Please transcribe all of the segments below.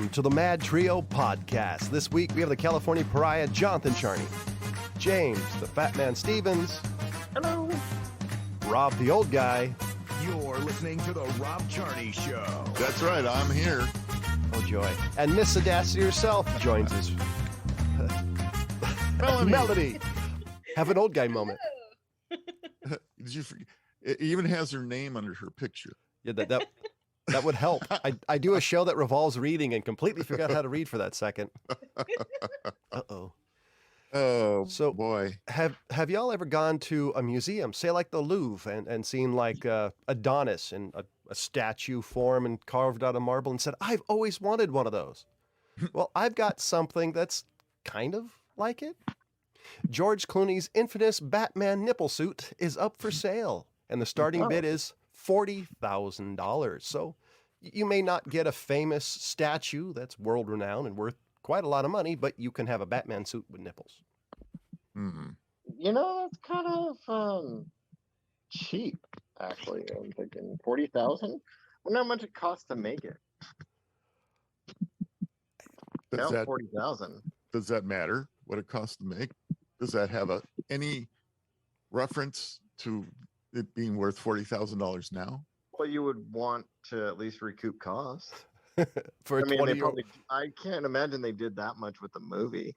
Welcome to the MadTrio podcast. This week we have the California Pariah, Jonathan Charny, James, the Fatman Stevens. Hello. Rob, the old guy. You're listening to the Rob Charny Show. That's right, I'm here. Oh, joy. And Miss Oddassaty herself joins us. Melanie. Have an old guy moment. Did you forget? It even has her name under her picture. Yeah, that would help. I do a show that revolves reading and completely forgot how to read for that second. Uh-oh. Oh, so, boy. Have y'all ever gone to a museum, say like the Louvre, and seen like Adonis in a statue form and carved out of marble and said, I've always wanted one of those? Well, I've got something that's kind of like it. George Clooney's infamous Batman nipple suit is up for sale, and the starting bid is $40,000. So you may not get a famous statue that's world-renowned and worth quite a lot of money, but you can have a Batman suit with nipples. Mm-hmm. You know, that's kind of cheap, actually. I'm thinking 40,000. I wonder how much it costs to make it. Does Now 40,000. Does that matter what it costs to make? Does that have any reference to it being worth $40,000 now? Well, you would want to at least recoup costs. For a 20-year-old. I can't imagine they did that much with the movie.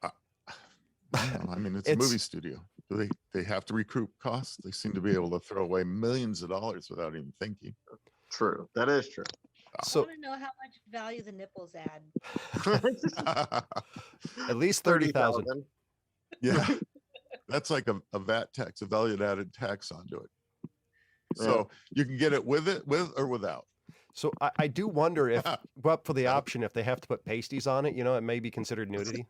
I mean, it's a movie studio. Do they have to recoup costs? They seem to be able to throw away millions of dollars without even thinking. True. That is true. I want to know how much value the nipples add. At least 30,000. Yeah. That's like a VAT tax, a value-added tax onto it. So you can get it with or without. So I do wonder if, well, for the option, if they have to put pasties on it, it may be considered nudity.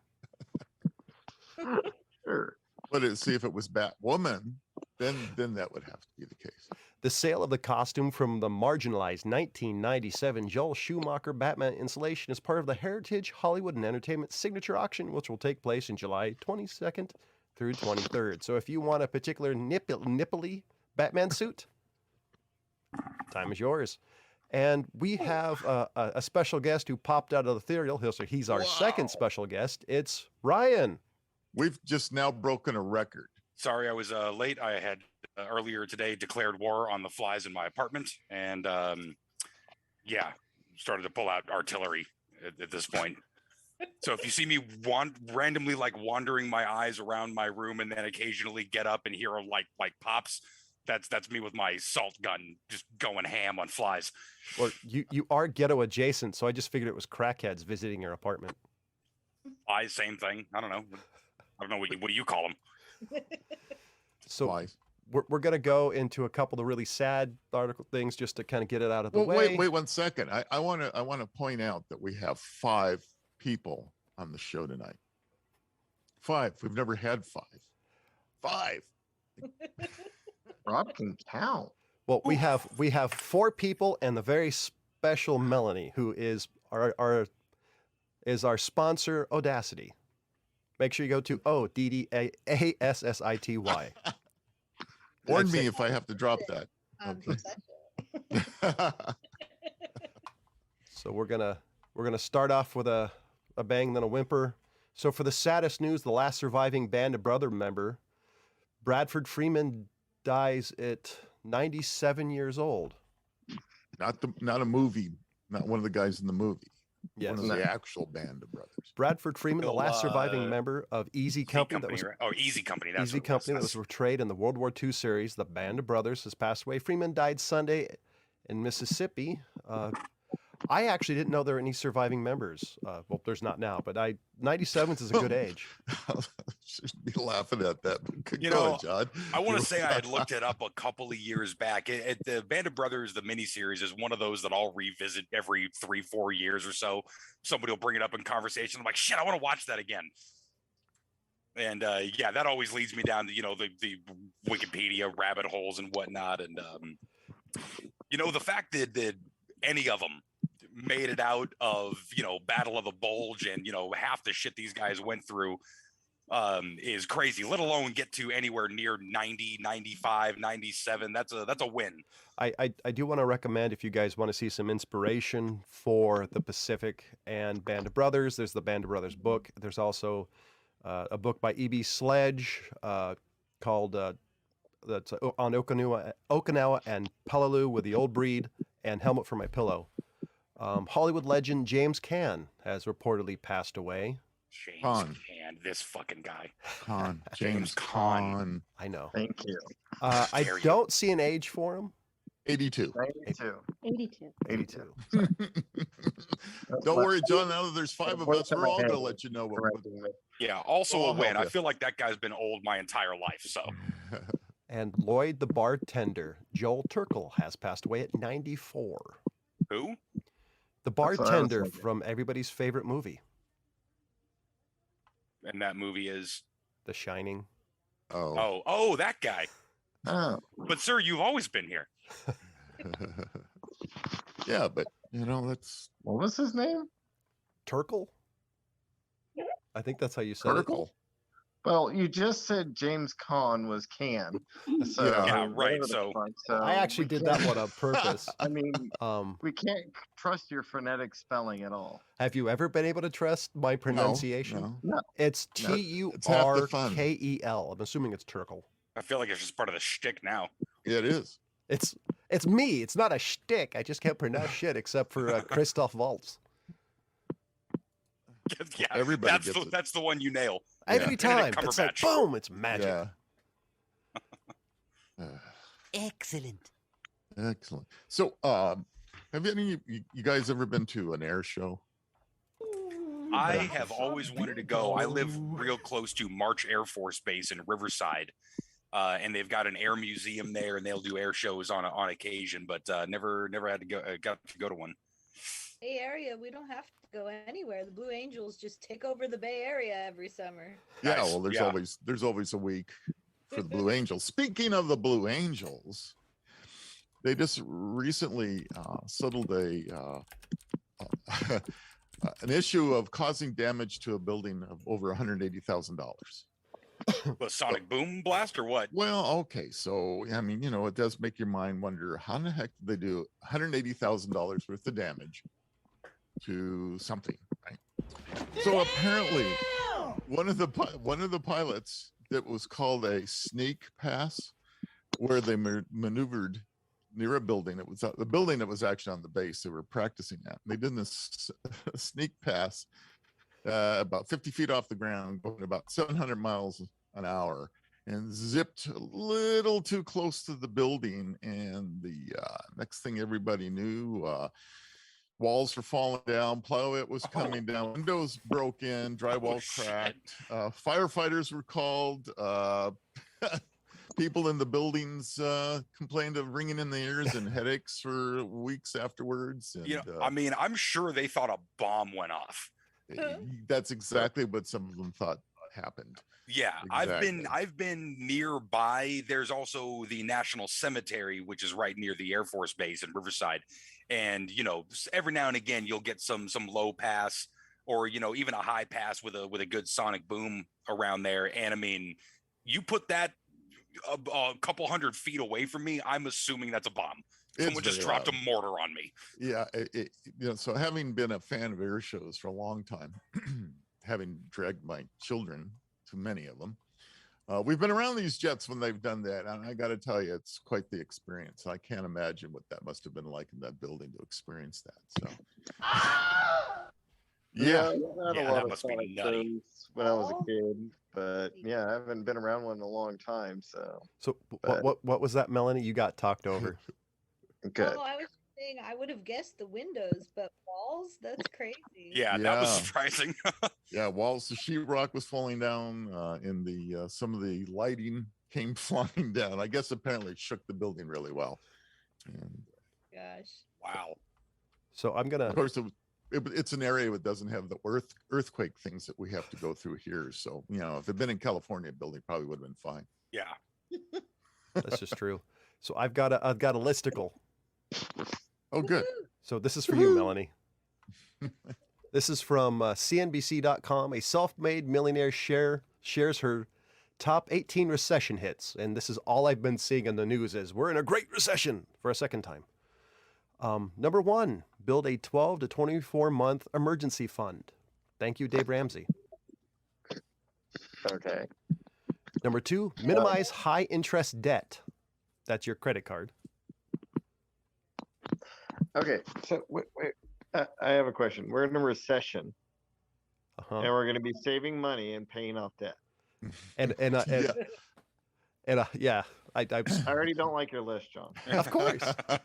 Sure. But see, if it was Batwoman, then that would have to be the case. The sale of the costume from the marginalized 1997 Joel Schumacher Batman installation is part of the Heritage Hollywood and Entertainment Signature Auction, which will take place in July 22nd through 23rd. So if you want a particular nipply Batman suit, time is yours. And we have a special guest who popped out of the ethereal. He's our second special guest. It's Ryan. We've just now broken a record. Sorry, I was late. I had earlier today declared war on the flies in my apartment, and started to pull out artillery at this point. So if you see me randomly wandering my eyes around my room, and then occasionally get up and hear like pops, that's me with my salt gun just going ham on flies. Well, you are ghetto adjacent, so I just figured it was crackheads visiting your apartment. Flies, same thing. I don't know. What do you call them? So Flies. we're going to go into a couple of really sad article things just to kind of get it out of the way. Wait 1 second. I want to point out that we have 5 people on the show tonight. 5. We've never had 5. 5. Rob can count. Well, we have 4 people and the very special Melanie, who is our sponsor, Oddassaty. Make sure you go to Oddassaty. Warn me if I have to drop that. So we're gonna start off with a bang, then a whimper. So for the saddest news, the last surviving Band of Brothers member, Bradford Freeman, dies at 97 years old. Not a movie, not one of the guys in the movie. Yes. One of the actual Band of Brothers. Bradford Freeman, the last surviving member of Easy Company. Easy Company. That's Easy Company that was portrayed in the World War II series, The Band of Brothers, has passed away. Freeman died Sunday in Mississippi. I actually didn't know there were any surviving members. Well, there's not now, but 97 is a good age. Shouldn't be laughing at that. But John. I want to say I had looked it up a couple of years back. The Band of Brothers, the miniseries, is one of those that I'll revisit every 3-4 years or so. Somebody will bring it up in conversation. I'm like, shit, I want to watch that again. And that always leads me down to the Wikipedia rabbit holes and whatnot. And the fact that any of them made it out of Battle of the Bulge and half the shit these guys went through is crazy, let alone get to anywhere near 90, 95, 97. That's a win. I do want to recommend, if you guys want to see some inspiration for the Pacific and Band of Brothers, there's the Band of Brothers book. There's also a book by E.B. Sledge called that's on Okinawa and Peleliu with the Old Breed, and Helmet for My Pillow. Hollywood legend James Caan has reportedly passed away. James Caan. Caan, this fucking guy. Caan. James James Caan. Caan. I know. Thank you. I dare you. don't see an age for him. 82. 92. 82. 82. Don't worry, John. Now that there's 5 of us, we're all going to let you know what. Correcting me. Yeah, also Oh, a win. hell I yeah. feel like that guy's been old my entire life. So And Lloyd the bartender, Joel Turkel, has passed away at 94. who? The That's what I was bartender thinking. from everybody's favorite movie, And that movie is The Shining. oh that guy. Oh, But sir, you've always been here. Yeah, but that's what was his name? Turkel? I think that's how you said Turkel. Well, you just said James Caan was Can. So, Yeah. Yeah, whatever right, the so- fuck, it. I actually we did that can't- one on purpose. I mean, Um, we can't trust your phonetic spelling at all. have you ever been able to trust my pronunciation? No. It's No. It's half the fun. Turkel. I'm assuming it's Turkel. I feel like it's just part of the shtick now. Yeah, it is. It's me. It's not a shtick. I just can't pronounce shit except for Christoph Waltz. Yeah, Everybody that's gets the it. that's the one you nail. Every Benedict time. It's like, Cumberbatch. boom, it's magic. Yeah. Excellent. Excellent. So, have any of you guys ever been to an air show? I have always wanted to go. I live real close to March Air Force Base in Riverside, and they've got an air museum there, and they'll do air shows on occasion. But never had to go got to go to one. Bay Area, we don't have to go anywhere. The Blue Angels just take over the Bay Area every summer. Yeah, Nice. well, Yeah. there's always a week for the Blue Angels. Speaking of the Blue Angels, they just recently settled an issue of causing damage to a building of over $180,000. A sonic boom blast or what? Well, okay, so I mean, it does make your mind wonder how in the heck did they do $180,000 worth of damage to something, right? So apparently, one of the pilots that was called a sneak pass, where they maneuvered near a building. It was the building that was actually on the base. They were practicing that. They did this sneak pass about 50 feet off the ground, going about 700 miles an hour, and zipped a little too close to the building. And the next thing everybody knew, walls were falling down, plywood was coming down, windows broke in, drywall shit. cracked, firefighters were called, people in the buildings complained of ringing in the ears and headaches for weeks afterwards. And I mean, I'm sure they thought a bomb went off. that's exactly what some of them thought happened. Yeah, Exactly. I've been nearby. There's also the National Cemetery, which is right near the Air Force Base in Riverside. And every now and again you'll get some low pass or even a high pass with a good sonic boom around there. And I mean, you put that a couple 100 feet away from me, I'm assuming that's a bomb. Someone It's just very dropped loud. a mortar on me. Yeah, so having been a fan of air shows for a long time, having dragged my children to many of them, we've been around these jets when they've done that, and I got to tell you, it's quite the experience. I can't imagine what that must have been like in that building to experience that. So, yeah, I had a Yeah, lot that of must be Sonic nutty. shows when I was Aw. a kid, but yeah, I haven't been around one in a long time, so So But- what was that, Melanie? You got talked over. good. Oh, I was saying I would have guessed the windows, but walls? That's crazy. Yeah, that was Yeah. surprising. yeah. Walls, the sheetrock was falling down. In the some of the lighting came flying down. I guess apparently it shook the building really well. And Gosh. Wow. So I'm gonna of course, it's an area that doesn't have the earthquake things that we have to go through here. So if it'd been in California, the building probably would have been fine. Yeah. That's just true. So I've got a listicle. Oh, good. Woohoo. So this is for you, Melanie. This is from CNBC.com. A self-made millionaire shares her top 18 recession hits. And this is all I've been seeing in the news is we're in a great recession for a second time. Number 1, build a 12 to 24 month emergency fund. Thank you, Dave Ramsey. Okay. Number 2, minimize high interest debt. That's your credit card. Okay. So wait. I have a question. We're in a recession, Uh-huh. and we're going to be saving money and paying off debt. Yeah, I I already don't like your list, John. of course. These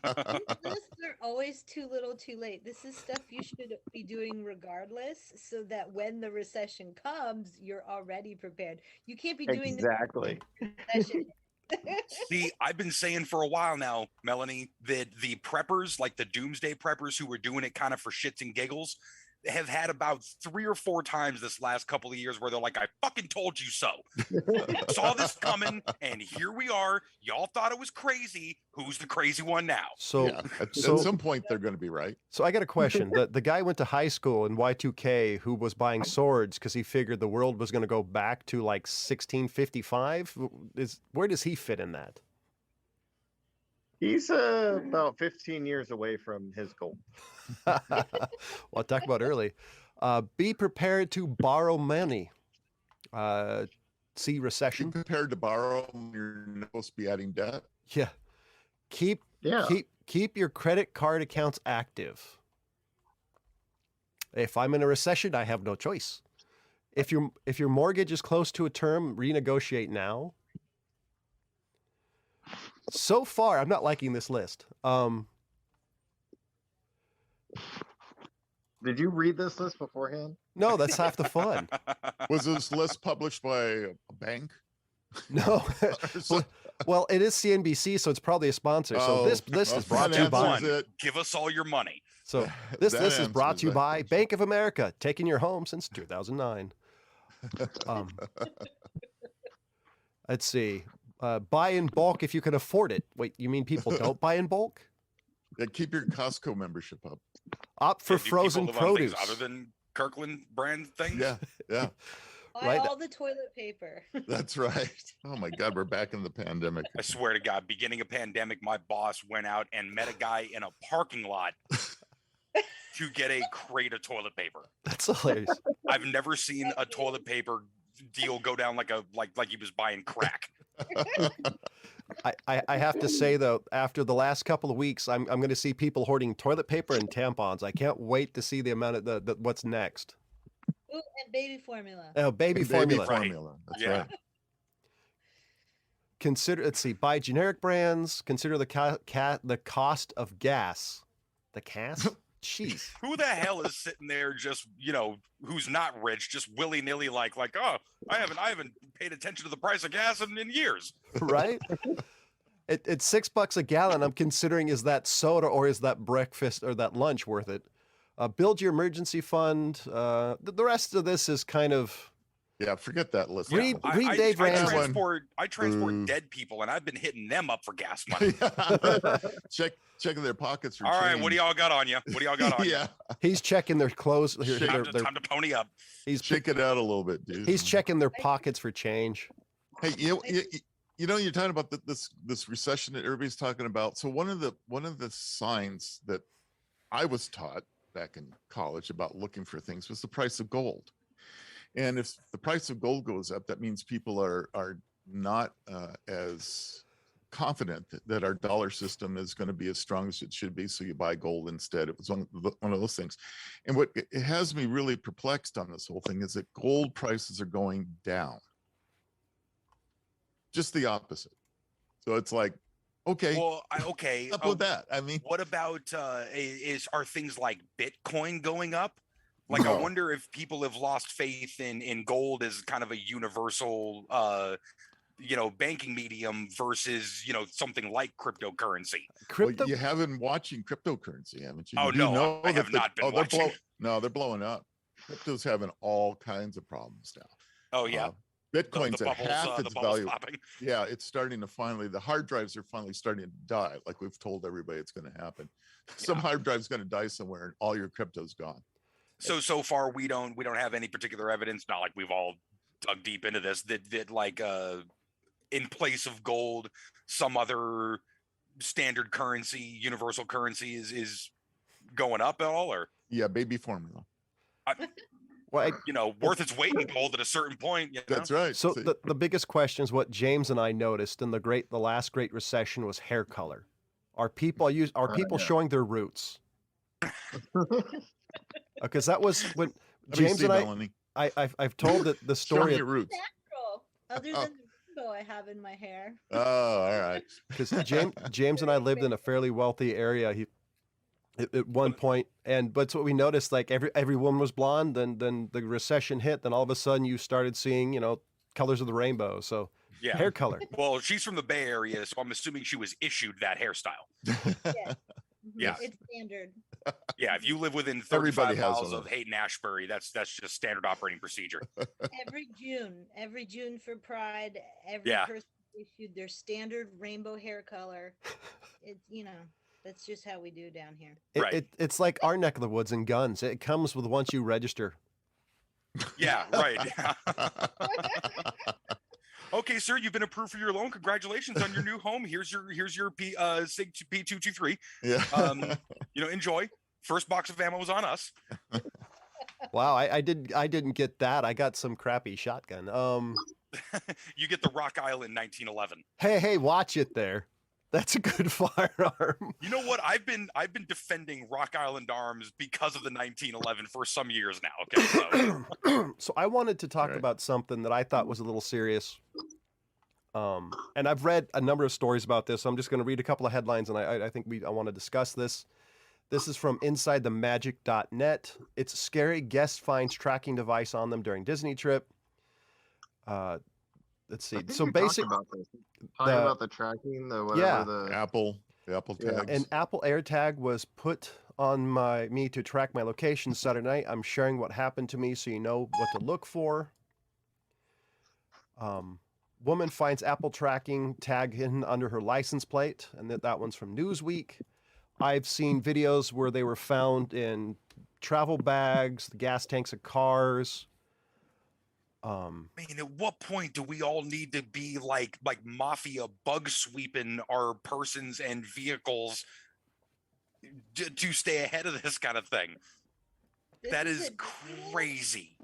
lists are always too little too late. This is stuff you should be doing regardless, so that when the recession comes, you're already prepared. You can't be doing Exactly. this recession. See, I've been saying for a while now, Melanie, that the preppers, like the doomsday preppers who were doing it kind of for shits and giggles, have had about 3 or 4 times this last couple of years where they're like, I fucking told you so. Saw this coming, and here we are. Y'all thought it was crazy. Who's the crazy one now? So, Yeah, at so- some point they're going to be right. so I got a question. The guy went to high school in Y2K who was buying swords because he figured the world was going to go back to like 1655. Where does he fit in that? He's about 15 years away from his goal. Well, talk about early. Be prepared to borrow money. See Be recession. prepared to borrow. You're not supposed to be adding debt. Yeah. Keep your credit card accounts active. If I'm in a recession, I have no choice. If your mortgage is close to a term, renegotiate now. So far, I'm not liking this list. Did you read this list beforehand? No, that's half the fun. Was this list published by a bank? No. Or some- Well, it is CNBC, so it's probably a sponsor. So this list is brought to you that by. answers it. Give us all your money. So this That list is brought answers to you that by question. Bank of America, taking your home since 2009. Let's see. Buy in bulk if you can afford it. Wait, you mean people don't buy in bulk? Yeah, keep your Costco membership up. Opt for Yeah, do people frozen live on things produce. other than Kirkland brand things? Yeah, yeah, Buy Right. all the toilet paper. that's right. Oh my God, we're back in the pandemic. I swear to God, beginning of pandemic, my boss went out and met a guy in a parking lot to get a crate of toilet paper. That's hilarious. I've never seen a toilet paper deal go down like he was buying crack. I have to say though, after the last couple of weeks, I'm going to see people hoarding toilet paper and tampons. I can't wait to see the amount of the what's next. Ooh, and baby formula. Oh, baby And formula. formula. That's Yeah. right. Consider. Let's see. Buy generic brands. Consider the the cost of gas. The gas. Jeez. Who the hell is sitting there just, who's not rich, just willy-nilly like, oh, I haven't paid attention to the price of gas in years. Right? It's $6 a gallon. I'm considering, is that soda or is that breakfast or that lunch worth it? Build your emergency fund. The rest of this is kind of Yeah, forget that list. Read I Dave Ramsey. I transport Boo. dead people, and I've been hitting them up for gas money. Checking their pockets for All right, change. what do y'all got on you? What do y'all got on Yeah, He's checking their clothes. Time to pony up. He's shake it out a little bit, dude. he's checking their pockets for change. Hey, you're talking about this recession that everybody's talking about. So one of the signs that I was taught back in college about looking for things was the price of gold. And if the price of gold goes up, that means people are not as confident that our dollar system is going to be as strong as it should be. So you buy gold instead. It was one of those things. And what it has me really perplexed on this whole thing is that gold prices are going down. Just the opposite. So it's like, okay, Well, up with that. I mean, What about are things like Bitcoin going up? Like, I No. wonder if people have lost faith in gold as kind of a universal, banking medium versus, something like cryptocurrency. Crypto. well, you have been watching cryptocurrency, haven't you? Oh, You do no, know I have that not been watching. No, they're blowing up. Crypto's having all kinds of problems now. Oh yeah, Bitcoin's the at bubbles, half the its bubbles value. popping. Yeah, it's starting to the hard drives are finally starting to die. Like we've told everybody it's going to happen. Some Yeah. hard drive's going to die somewhere and all your crypto's gone. So far we don't have any particular evidence. Not like we've all dug deep into this, that like in place of gold, some other standard currency, universal currency is going up at all, or Yeah, baby formula. Well, worth its weight in gold at a certain point. That's right. so See? the biggest question is what James and I noticed in the last Great Recession was hair color. Are people showing their roots? Because that was when Let me James see, and Melanie. I've told that the Show me story your roots. Natural. Other than the rainbow I have in my hair. Oh, all right. because James and I lived in a fairly wealthy area. At one point, but what we noticed, like every woman was blonde. Then the recession hit. Then all of a sudden, you started seeing colors of the rainbow. So Yeah. hair color. Well, she's from the Bay Area, so I'm assuming she was issued that hairstyle. Yeah. Yeah. It's standard. Yeah, if you live within Everybody 35 has miles one. of Hayden Ashbury, that's just standard operating procedure. Every June for Pride, every Yeah. person issued their standard rainbow hair color. It's that's just how we do down here. Right. It's like our neck of the woods and guns. It comes with once you register. Yeah, right. Okay, sir, you've been approved for your loan. Congratulations on your new home. Here's your SIG P223. Yeah. Enjoy. First box of ammo was on us. Wow, I didn't get that. I got some crappy shotgun. You get the Rock Island 1911. Hey, watch it there. That's a good firearm. You know what? I've been defending Rock Island arms because of the 1911 for some years now. Okay, so So I wanted to talk Right. about something that I thought was a little serious. And I've read a number of stories about this. So I'm just going to read a couple of headlines, and I think I want to discuss this. This is from InsideTheMagic.net. It's scary. Guest finds tracking device on them during Disney trip. Let's see. So Talking the- about the tracking, the whatever Yeah. the the Apple Yeah. tags. An Apple AirTag was put on me to track my location Saturday night. I'm sharing what happened to me so you know what to look for. Woman finds Apple tracking tag hidden under her license plate, and that one's from Newsweek. I've seen videos where they were found in travel bags, the gas tanks of cars. I mean, at what point do we all need to be like mafia bug sweeping our persons and vehicles to stay ahead of this kind of thing? That This was is at Disneyland? crazy.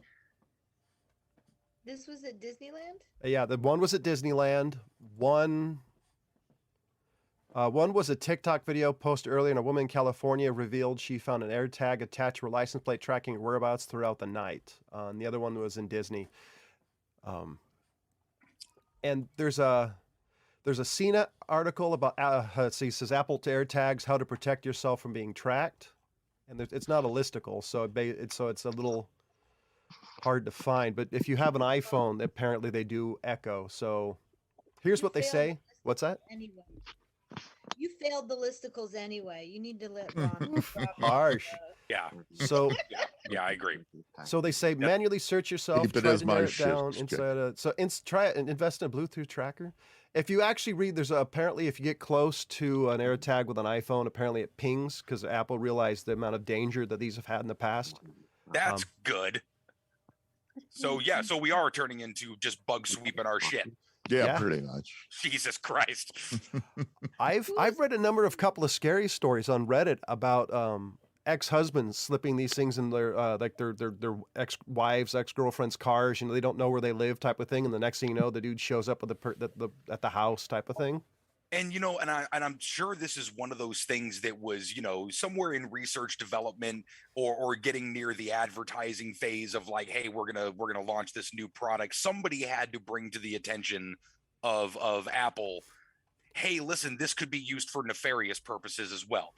This was at Disneyland? Yeah, the one was at Disneyland. One was a TikTok video posted earlier, and a woman in California revealed she found an AirTag attached to her license plate tracking her whereabouts throughout the night. And the other one was in Disney. And there's a CNET article about it says Apple AirTags, how to protect yourself from being tracked. And it's not a listicle, so it's a little hard to find. But if you have an iPhone, apparently they do echo. So here's what they say. What's that? Anyway. You failed the listicles anyway. You need to let Ron. Harsh. Yeah, So yeah, I agree. So they say manually search yourself, Keep it try as to my narrow it shit. down It's inside try it and invest in a Bluetooth tracker. If you actually read, apparently if you get close to an AirTag with an iPhone, apparently it pings because Apple realized the amount of danger that these have had in the past. That's good. So yeah, so we are turning into just bug sweeping our shit. Yeah, pretty much. Jesus Christ. I've read a couple of scary stories on Reddit about ex-husbands slipping these things in their their ex-wives, ex-girlfriends' cars. They don't know where they live, type of thing. And the next thing you know, the dude shows up with at the house, type of thing. And I'm sure this is one of those things that was somewhere in research development or getting near the advertising phase of like, hey, we're gonna launch this new product. Somebody had to bring to the attention of Apple, hey, listen, this could be used for nefarious purposes as well.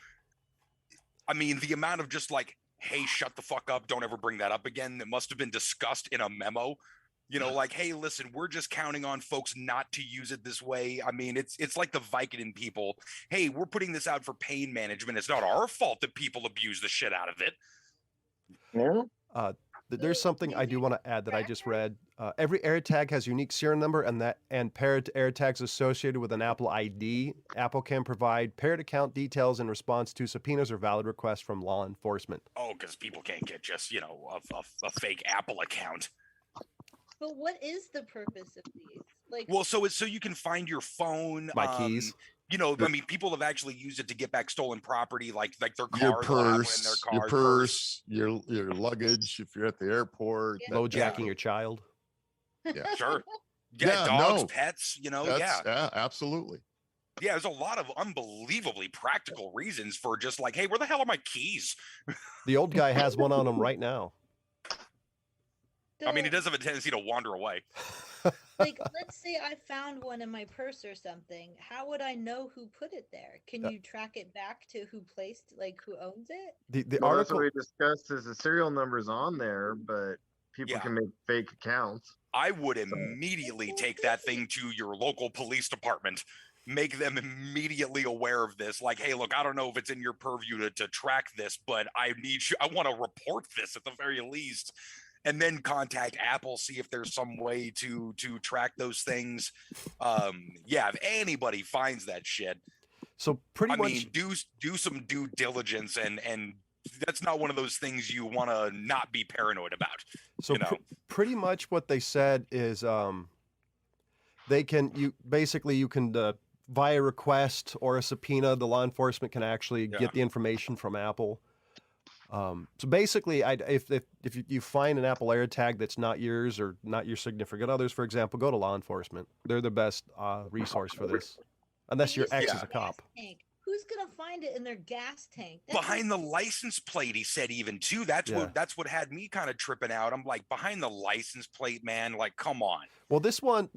I mean, the amount of just like, hey, shut the fuck up, don't ever bring that up again, that must have been discussed in a memo. Like, hey, listen, we're just counting on folks not to use it this way. I mean, it's like the Vicodin people. Hey, we're putting this out for pain management. It's not our fault that people abuse the shit out of it. Yeah. There's something I do want to add that I just read. Every AirTag has a unique serial number, and paired to AirTags associated with an Apple ID. Apple can provide paired account details in response to subpoenas or valid requests from law enforcement. Oh, because people can't get just a fake Apple account. But what is the purpose of these? Like, Well, so it's so you can find your phone. My keys. You know, I mean, people have actually used it to get back stolen property, like their Your car. They'll have one in their purse, car. your purse, your luggage if you're at the airport. Yeah. Lowjacking your child. Yeah. Sure. Yeah, Yeah, dogs, no. pets. You know, That's, yeah. absolutely. Yeah, there's a lot of unbelievably practical reasons for just like, hey, where the hell are my keys? The old guy has one on him right now. I mean, he so, does have a tendency to wander away. like, let's say I found one in my purse or something. How would I know who put it there? Can you track it back to who placed, like, who owns it? The Well, that's article. what we discussed is the serial numbers on there, but people Yeah. can make fake accounts. I would immediately take that thing to your local police department, make them immediately aware of this. Like, hey, look, I don't know if it's in your purview to track this, but I need you. I want to report this at the very least. And then contact Apple, see if there's some way to track those things. Yeah, if anybody finds that shit, So pretty I much. mean, do some due diligence, and that's not one of those things you want to not be paranoid about. So you know. pretty much what they said is they can you can via request or a subpoena, the law enforcement can actually Yeah. get the information from Apple. So basically, if you find an Apple AirTag that's not yours or not your significant others, for example, go to law enforcement. They're the best resource for this, unless your ex is a cop. Tank. Who's gonna find it in their gas tank? Behind the license plate, he said, even too. That's Yeah. what had me kind of tripping out. I'm like, behind the license plate, man. Like, come on. Well, this one,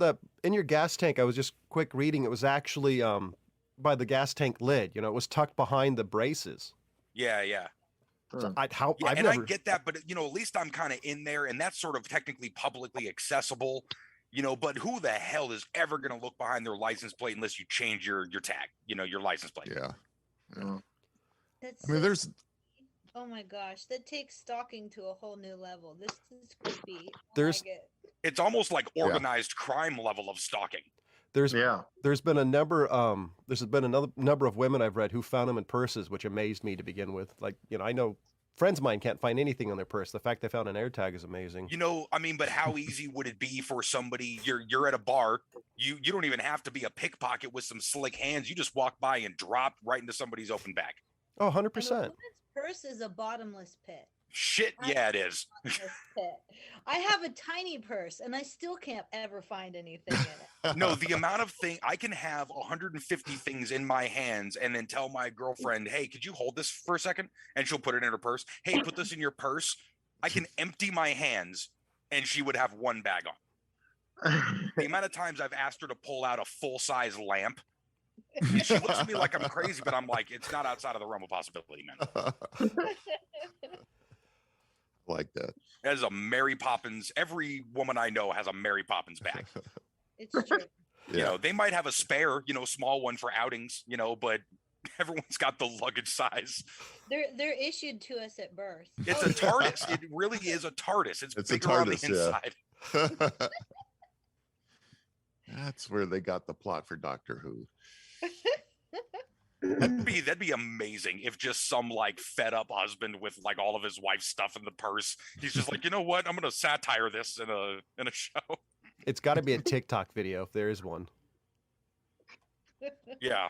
in your gas tank, I was just quick reading. It was actually by the gas tank lid. You know, it was tucked behind the braces. Yeah, yeah. So Yeah, I've and never. I get that, but you know, at least I'm kind of in there, and that's sort of technically publicly accessible. You know, but who the hell is ever going to look behind their license plate unless you change your tag? You know, your license plate. Yeah. That's I mean, so there's Oh my gosh, that takes stalking to a whole new level. This is creepy. There's- I like it. It's almost like organized crime level of stalking. There's Yeah. there's been a number another number of women I've read who found them in purses, which amazed me to begin with. Like, you know, I know friends of mine can't find anything on their purse. The fact they found an AirTag is amazing. You know, I mean, but how easy would it be for somebody? You're at a bar. You don't even have to be a pickpocket with some slick hands. You just walk by and drop right into somebody's open bag. Oh, And a 100%. woman's purse is a bottomless pit. Shit, yeah, it is. Bottomless pit. I have a tiny purse and I still can't ever find anything in it. No, the amount of thing I can have 150 things in my hands and then tell my girlfriend, hey, could you hold this for a second? And she'll put it in her purse. Hey, put this in your purse. I can empty my hands and she would have one bag on. The amount of times I've asked her to pull out a full-size lamp, and she looks at me like I'm crazy, but I'm like, it's not outside of the realm of possibility, man. like that. That is a Mary Poppins. Every woman I know has a Mary Poppins bag. It's true. You know, they might have a spare, you know, small one for outings, you know, but everyone's got the luggage size. They're issued to us at birth. It's a TARDIS. It really is a TARDIS. It's It's a bigger on the TARDIS, yeah. inside. That's where they got the plot for Doctor Who. That'd be amazing if just some like fed up husband with like all of his wife's stuff in the purse. He's just like, you know what? I'm gonna satire this in a show. It's got to be a TikTok video if there is one. Yeah.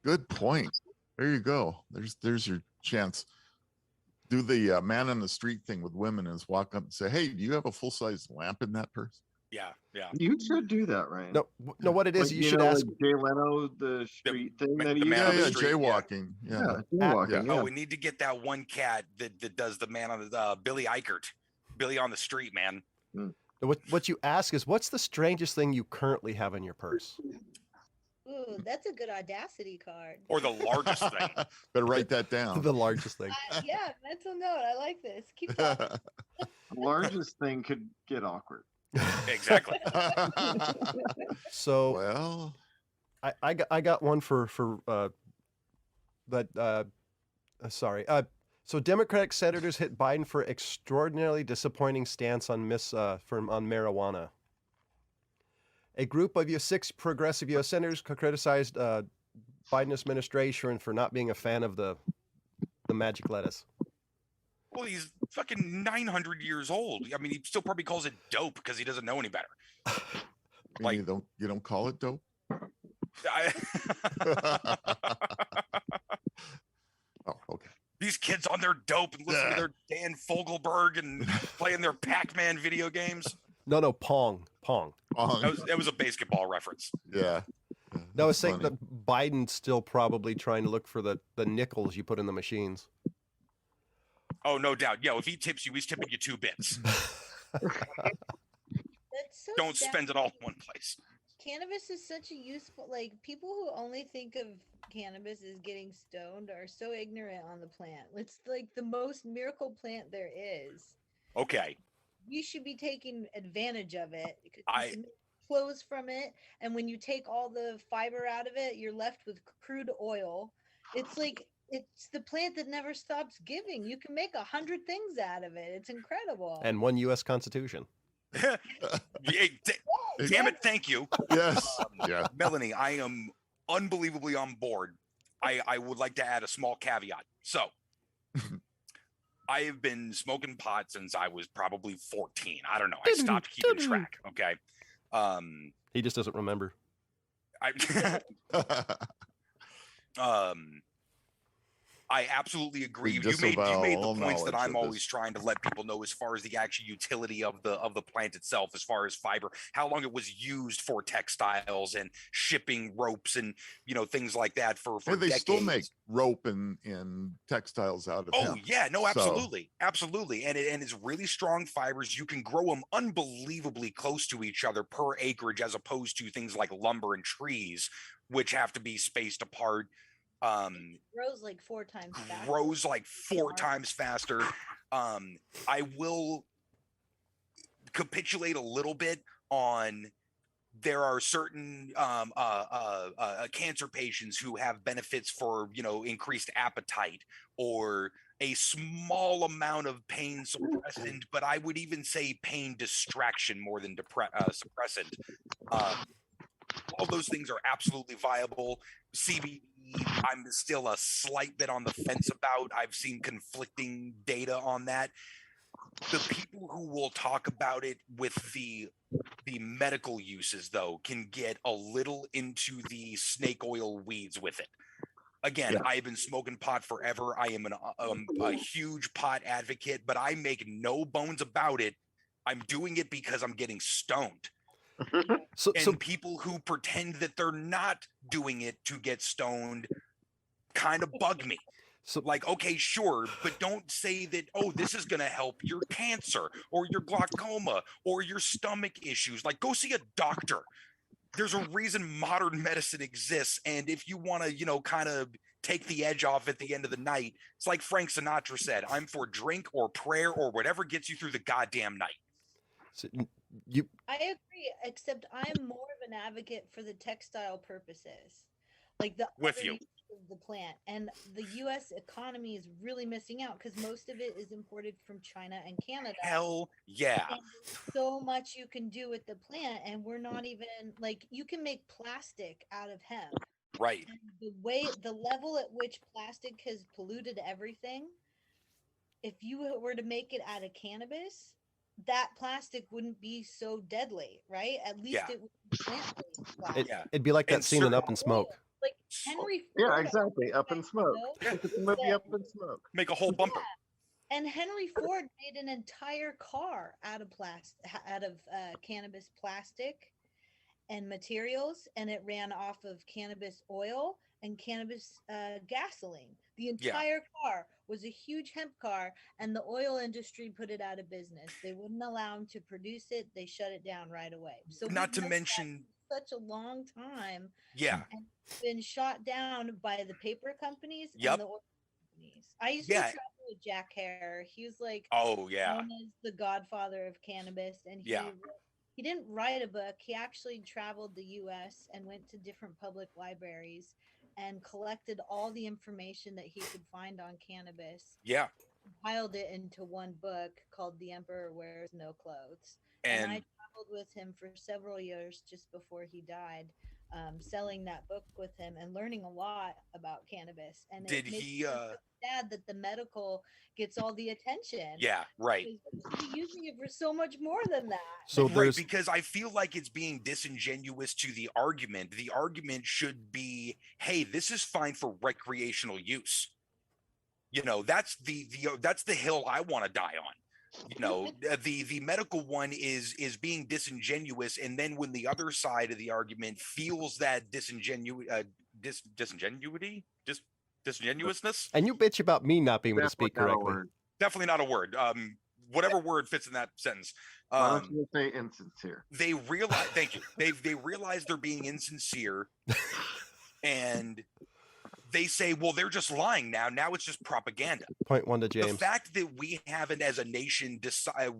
Good point. There you go. There's your chance. Do the man on the street thing with women and just walk up and say, hey, do you have a full-size lamp in that purse? Yeah. Yeah. You should do that, right? No, what it is, Like, you should know, ask. like Jay Leno, the street thing that he the man Yeah, on the yeah, street, yeah. jaywalking. Yeah. jaywalking, Oh, we need to get that one cat that does the man on the Billy Eichert, Billy on the street, man. What you ask is, what's the strangest thing you currently have in your purse? Ooh, that's a good Audacity card. Or the largest thing. Better write that down. The largest thing. Yeah, mental note. I like this. Keep going. The largest thing could get awkward. Exactly. So Well, I got one for that. Sorry. So Democratic senators hit Biden for extraordinarily disappointing stance on on marijuana. A group of 6 progressive U.S. senators criticized Biden administration for not being a fan of the magic lettuce. Well, he's fucking 900 years old. I mean, he still probably calls it dope because he doesn't know any better. Like, you don't call it dope. Oh, okay. These kids on their dope and listening to their Dan Fogelberg and playing their Pac-Man video games. No, Pong. That was a basketball reference. Yeah. No, I was saying that Biden's still probably trying to look for the nickels you put in the machines. Oh, no doubt. Yeah, if he tips you, he's tipping you 2 bits. That's so Don't sad. spend it all in one place. Cannabis is such a useful, like, people who only think of cannabis as getting stoned are so ignorant on the plant. It's like the most miracle plant there is. Okay. You should be taking advantage of it. You can make clothes from it, and when you take all the fiber out of it, you're left with crude oil. It's like, it's the plant that never stops giving. You can make 100 things out of it. It's incredible. And 1 U.S. Constitution. Damn it, thank you. Yes. Yeah. Melanie, I am unbelievably on board. I would like to add a small caveat. So I have been smoking pot since I was probably 14. I don't know. I stopped keeping track. Okay. He just doesn't remember. I absolutely agree. You made the points that I'm always trying to let people know as far as the actual utility of the plant itself, as far as fiber, how long it was used for textiles and shipping ropes and things like that for they decades. Still make rope and textiles out of hemp. Yeah, no, absolutely. Absolutely. And it's really strong fibers. You can grow them unbelievably close to each other per acreage, as opposed to things like lumber and trees, which have to be spaced apart. Grows like 4 times faster. Grows like 4 times faster. I will capitulate a little bit on, there are certain cancer patients who have benefits for increased appetite or a small amount of pain suppressant, but I would even say pain distraction more than suppressant. All those things are absolutely viable. CBD, I'm still a slight bit on the fence about. I've seen conflicting data on that. The people who will talk about it with the medical uses, though, can get a little into the snake oil weeds with it. Again, I've been smoking pot forever. I am a huge pot advocate, but I make no bones about it. I'm doing it because I'm getting stoned. So people who pretend that they're not doing it to get stoned kind of bug me. So, like, okay, sure, but don't say that, oh, this is going to help your cancer or your glaucoma or your stomach issues. Like, go see a doctor. There's a reason modern medicine exists. And if you want to, kind of take the edge off at the end of the night, it's like Frank Sinatra said, I'm for drink or prayer or whatever gets you through the goddamn night. So I agree, except I'm more of an advocate for the textile purposes, like the with you of the plant. And the U.S. economy is really missing out because most of it is imported from China and Canada. Hell yeah! And so much you can do with the plant, and we're not even like, you can make plastic out of hemp. Right. And the level at which plastic has polluted everything, if you were to make it out of cannabis, that plastic wouldn't be so deadly, right? At least it would be plant-based. It'd be like that scene in Up in Smoke. Like Henry Ford. Yeah, exactly. Up in Smoke. Look at the movie Up in Smoke. Make a whole bumper. Yeah. And Henry Ford made an entire car out of cannabis plastic and materials, and it ran off of cannabis oil and cannabis gasoline. The entire car was a huge hemp car, and the oil industry put it out of business. They wouldn't allow them to produce it. They shut it down right away. So not to mention such a long time. Yeah. And been shot down by the paper companies and the oil companies. I used to travel with Jack Hare. He was like known as the godfather of cannabis, and he didn't write a book. He actually traveled the US and went to different public libraries and collected all the information that he could find on cannabis. Yeah. Compiled it into one book called The Emperor Wears No Clothes. And I traveled with him for several years just before he died. selling that book with him and learning a lot about cannabis. And Did it makes he? me so sad that the medical gets all the attention. Yeah, right. He's using it for so much more than that. So right, because I feel like it's being disingenuous to the argument. The argument should be, hey, this is fine for recreational use. You know, that's the hill I want to die on. You know, the medical one is being disingenuous, and then when the other side of the argument feels that disingenuousness, and you bitch about me not being able to speak correctly. Definitely not a word. Whatever word fits in that sentence. Why don't you say insincere? They realize. Thank you. They realize they're being insincere, and they say, well, they're just lying now. Now it's just propaganda. Point one to James. The fact that we haven't, as a nation,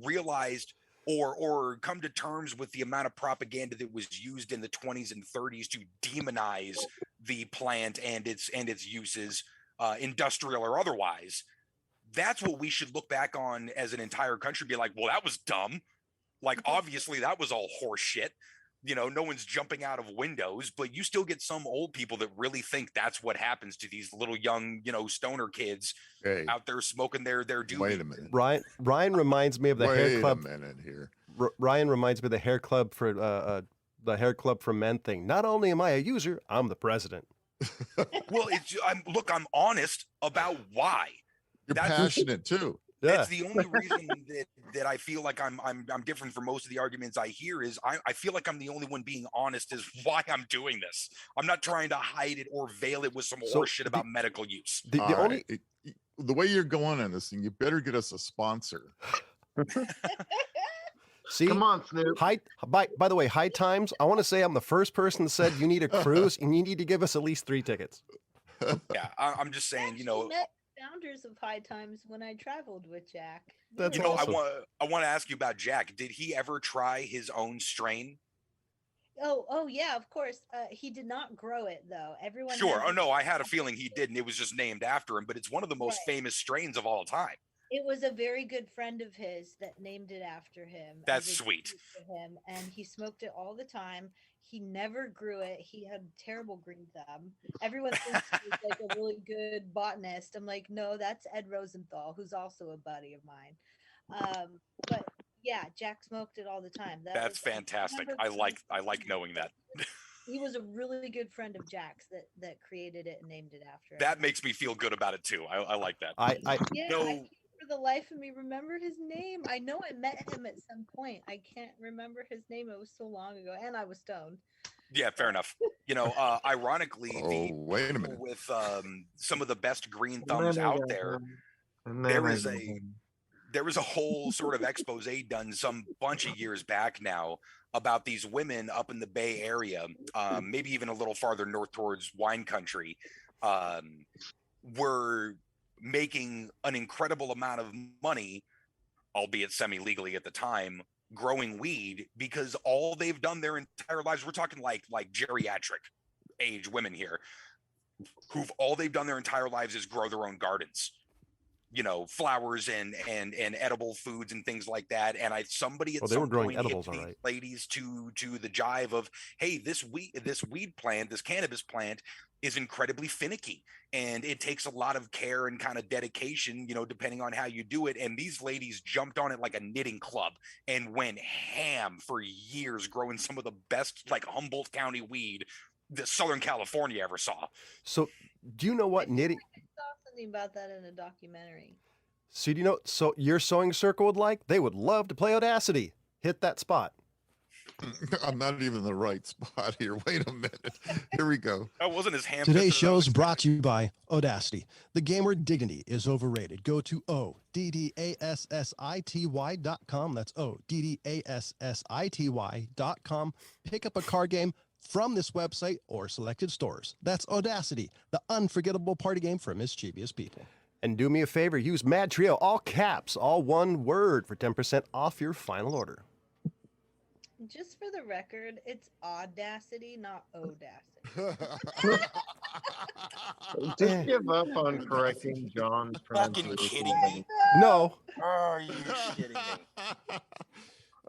realized or come to terms with the amount of propaganda that was used in the 20s and 30s to demonize the plant and its uses, industrial or otherwise, that's what we should look back on as an entire country. Be like, well, that was dumb. Like, obviously, that was all horse shit. You know, no one's jumping out of windows, but you still get some old people that really think that's what happens to these little young, you know, stoner kids out there smoking their doobie. Wait a minute. Ryan reminds me of the hair club. Wait a minute here. Ryan reminds me of the hair club for the hair club for men thing. Not only am I a user, I'm the president. Well, I'm honest about why. You're passionate too. Yeah. It's the only reason that I feel like I'm different from most of the arguments I hear is I feel like I'm the only one being honest as why I'm doing this. I'm not trying to hide it or veil it with some horse shit about medical use. The way you're going on this thing, you better get us a sponsor. See, come on, Snoop. By the way, High Times, I want to say I'm the first person that said you need a cruise and you need to give us at least 3 tickets. Yeah, I'm just saying, you know. Founders of High Times when I traveled with Jack. That's awesome. I want to ask you about Jack. Did he ever try his own strain? Oh yeah, of course. He did not grow it though. Everyone. Sure. Oh no, I had a feeling he did, and it was just named after him. But it's one of the most famous strains of all time. It was a very good friend of his that named it after him. That's sweet. Him, and he smoked it all the time. He never grew it. He had terrible green thumb. Everyone thinks he was like a really good botanist. I'm like, no, that's Ed Rosenthal, who's also a buddy of mine. But yeah, Jack smoked it all the time. That's fantastic. I like knowing that. He was a really good friend of Jack's that created it and named it after him. That makes me feel good about it too. I like that. I can't for the life of me remember his name. I know I met him at some point. I can't remember his name. It was so long ago, and I was stoned. Yeah, fair enough. You know, ironically, wait a minute. With some of the best green thumbs out there, there was a whole sort of expose done some bunch of years back now about these women up in the Bay Area, maybe even a little farther north towards wine country, were making an incredible amount of money, albeit semi-legally at the time, growing weed, because all they've done their entire lives, we're talking like geriatric age women here, all they've done their entire lives is grow their own gardens, you know, flowers and edible foods and things like that. And somebody at some point hit these ladies to the jive of, hey, this weed plant, this cannabis plant is incredibly finicky, and it takes a lot of care and kind of dedication, you know, depending on how you do it. And these ladies jumped on it like a knitting club and went ham for years, growing some of the best, like, Humboldt County weed that Southern California ever saw. So do you know what knitting? I saw something about that in a documentary. So do you know, so your sewing circle would like? They would love to play Oddassaty. Hit that spot. I'm not even in the right spot here. Wait a minute. Here we go. That wasn't his hand. Today's show is brought to you by Oddassaty. The game where dignity is overrated. Go to ODDASSITY.com. That's ODDASSITY.com. Pick up a card game from this website or selected stores. That's Oddassaty, the unforgettable party game for mischievous people. And do me a favor, use MadTrio, all caps, all one word, for 10% off your final order. Just for the record, it's Oddassaty, not Oddassaty. Just give up on correcting John's pronunciation. Fucking kidding me? No. Are you kidding me?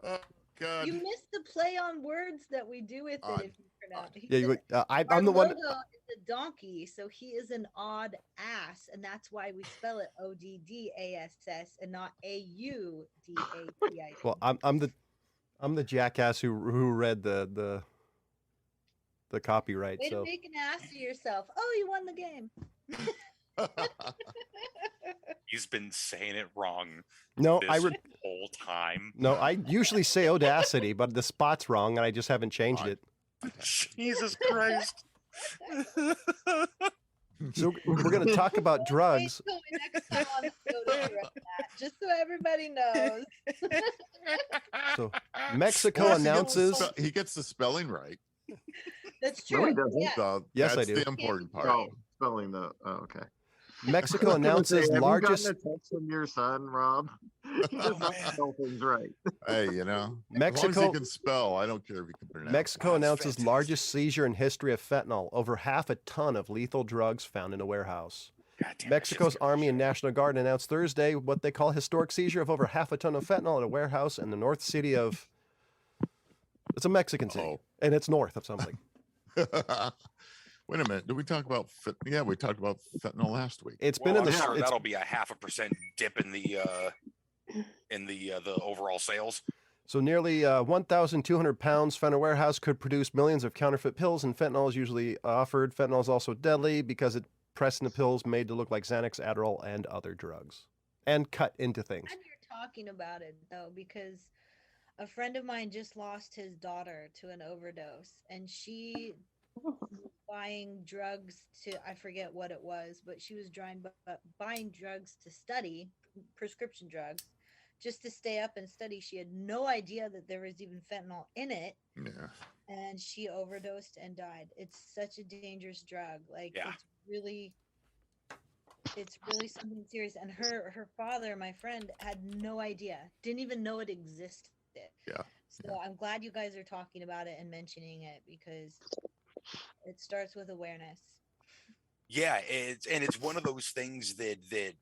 Oh, God. You missed the play on words that we do with it if you Yeah, Our I'm the one. logo is a donkey, so he is an odd ass, and that's why we spell it ODDASS and not AUDATIC. Well, I'm the jackass who read the copyright. Way to So make an ass of yourself. Oh, you won the game. He's been saying it wrong. no, this whole time. No, I usually say Oddassaty, but the spot's wrong, and I just haven't changed it. Jesus Christ. So we're going to talk about drugs. Just so everybody knows. So Mexico announces he gets the spelling right. That's true. Yeah. So yes, that's I do. The important part. Oh, spelling the. Oh, okay. Mexico announces largest. Have you gotten a text from your son, Rob? He does not spell things right. Hey, you know, Mexico as long as he can spell. I don't care if he can pronounce. Mexico announces largest seizure in history of fentanyl. Over half a ton of lethal drugs found in a warehouse. Mexico's Army and National Guard announced Thursday what they call historic seizure of over half a ton of fentanyl at a warehouse in the north city of. It's a Mexican city, and it's north of something. Wait a minute. Did we talk about yeah, we talked about fentanyl last week. It's been in the sure that'll be a 0.5% dip in the overall sales. So nearly 1,200 pounds found in a warehouse could produce millions of counterfeit pills, and fentanyl is usually offered. Fentanyl is also deadly because it pressed into pills made to look like Xanax, Adderall, and other drugs, and cut into things. And you're talking about it though, because a friend of mine just lost his daughter to an overdose, and she buying drugs to, I forget what it was, but she was buying drugs to study, prescription drugs, just to stay up and study. She had no idea that there was even fentanyl in it. Yeah. And she overdosed and died. It's such a dangerous drug. Like it's really something serious. And her father, my friend, had no idea, didn't even know it existed. Yeah. So I'm glad you guys are talking about it and mentioning it, because it starts with awareness. Yeah, it's one of those things that the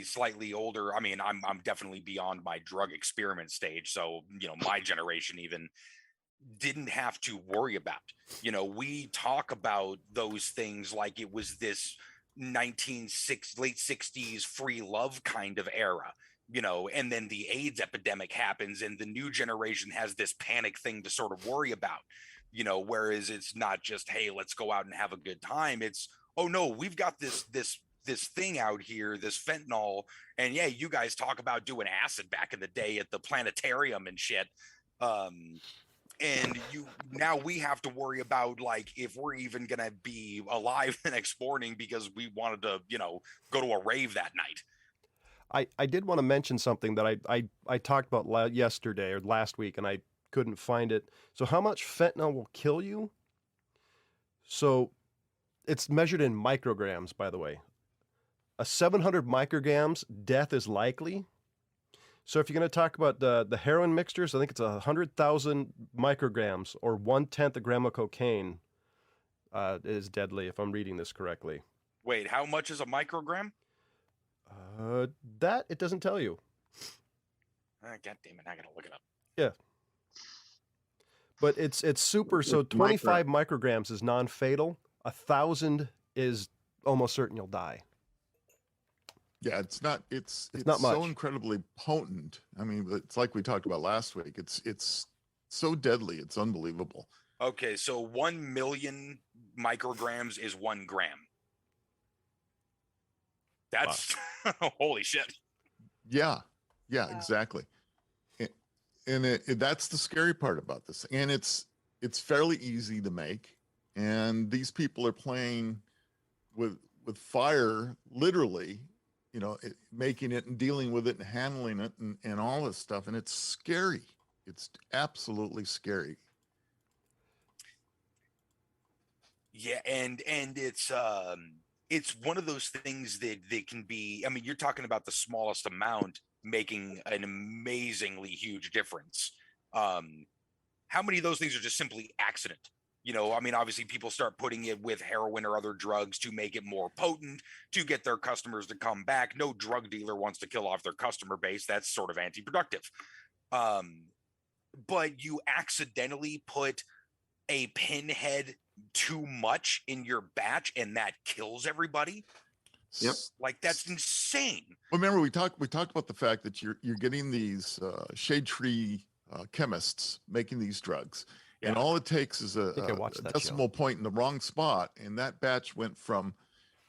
slightly older, I mean, I'm definitely beyond my drug experiment stage, so you know, my generation even didn't have to worry about. You know, we talk about those things like it was this late 60s free love kind of era. You know, and then the AIDS epidemic happens, and the new generation has this panic thing to sort of worry about. You know, whereas it's not just, hey, let's go out and have a good time. It's, oh no, we've got this thing out here, this fentanyl, and yeah, you guys talk about doing acid back in the day at the planetarium and shit. And now we have to worry about, like, if we're even gonna be alive the next morning because we wanted to, you know, go to a rave that night. I did want to mention something that I talked about yesterday or last week, and I couldn't find it. So how much fentanyl will kill you? So it's measured in micrograms, by the way. A 700 micrograms, death is likely. So if you're going to talk about the heroin mixtures, I think it's 100,000 micrograms, or 1/10 a gram of cocaine is deadly, if I'm reading this correctly. Wait, how much is a microgram? That it doesn't tell you. God damn it, I gotta look it up. Yeah. But it's super. So 25 micrograms is non-fatal. 1,000 is almost certain you'll die. Yeah, it's not not much. So incredibly potent. I mean, it's like we talked about last week. It's so deadly. It's unbelievable. Okay, so 1 million micrograms is 1 gram. That's wow. Holy shit. Yeah, exactly. And that's the scary part about this. And it's fairly easy to make. And these people are playing with fire, literally, you know, making it and dealing with it and handling it and all this stuff. And it's scary. It's absolutely scary. Yeah, and it's one of those things that they can be, I mean, you're talking about the smallest amount making an amazingly huge difference. How many of those things are just simply accident? You know, I mean, obviously people start putting it with heroin or other drugs to make it more potent, to get their customers to come back. No drug dealer wants to kill off their customer base. That's sort of anti-productive. But you accidentally put a pinhead too much in your batch and that kills everybody. Yep. Like that's insane. Well, remember we talked about the fact that you're getting these shade tree chemists making these drugs, and all it takes is a decimal point in the wrong spot, and that batch went from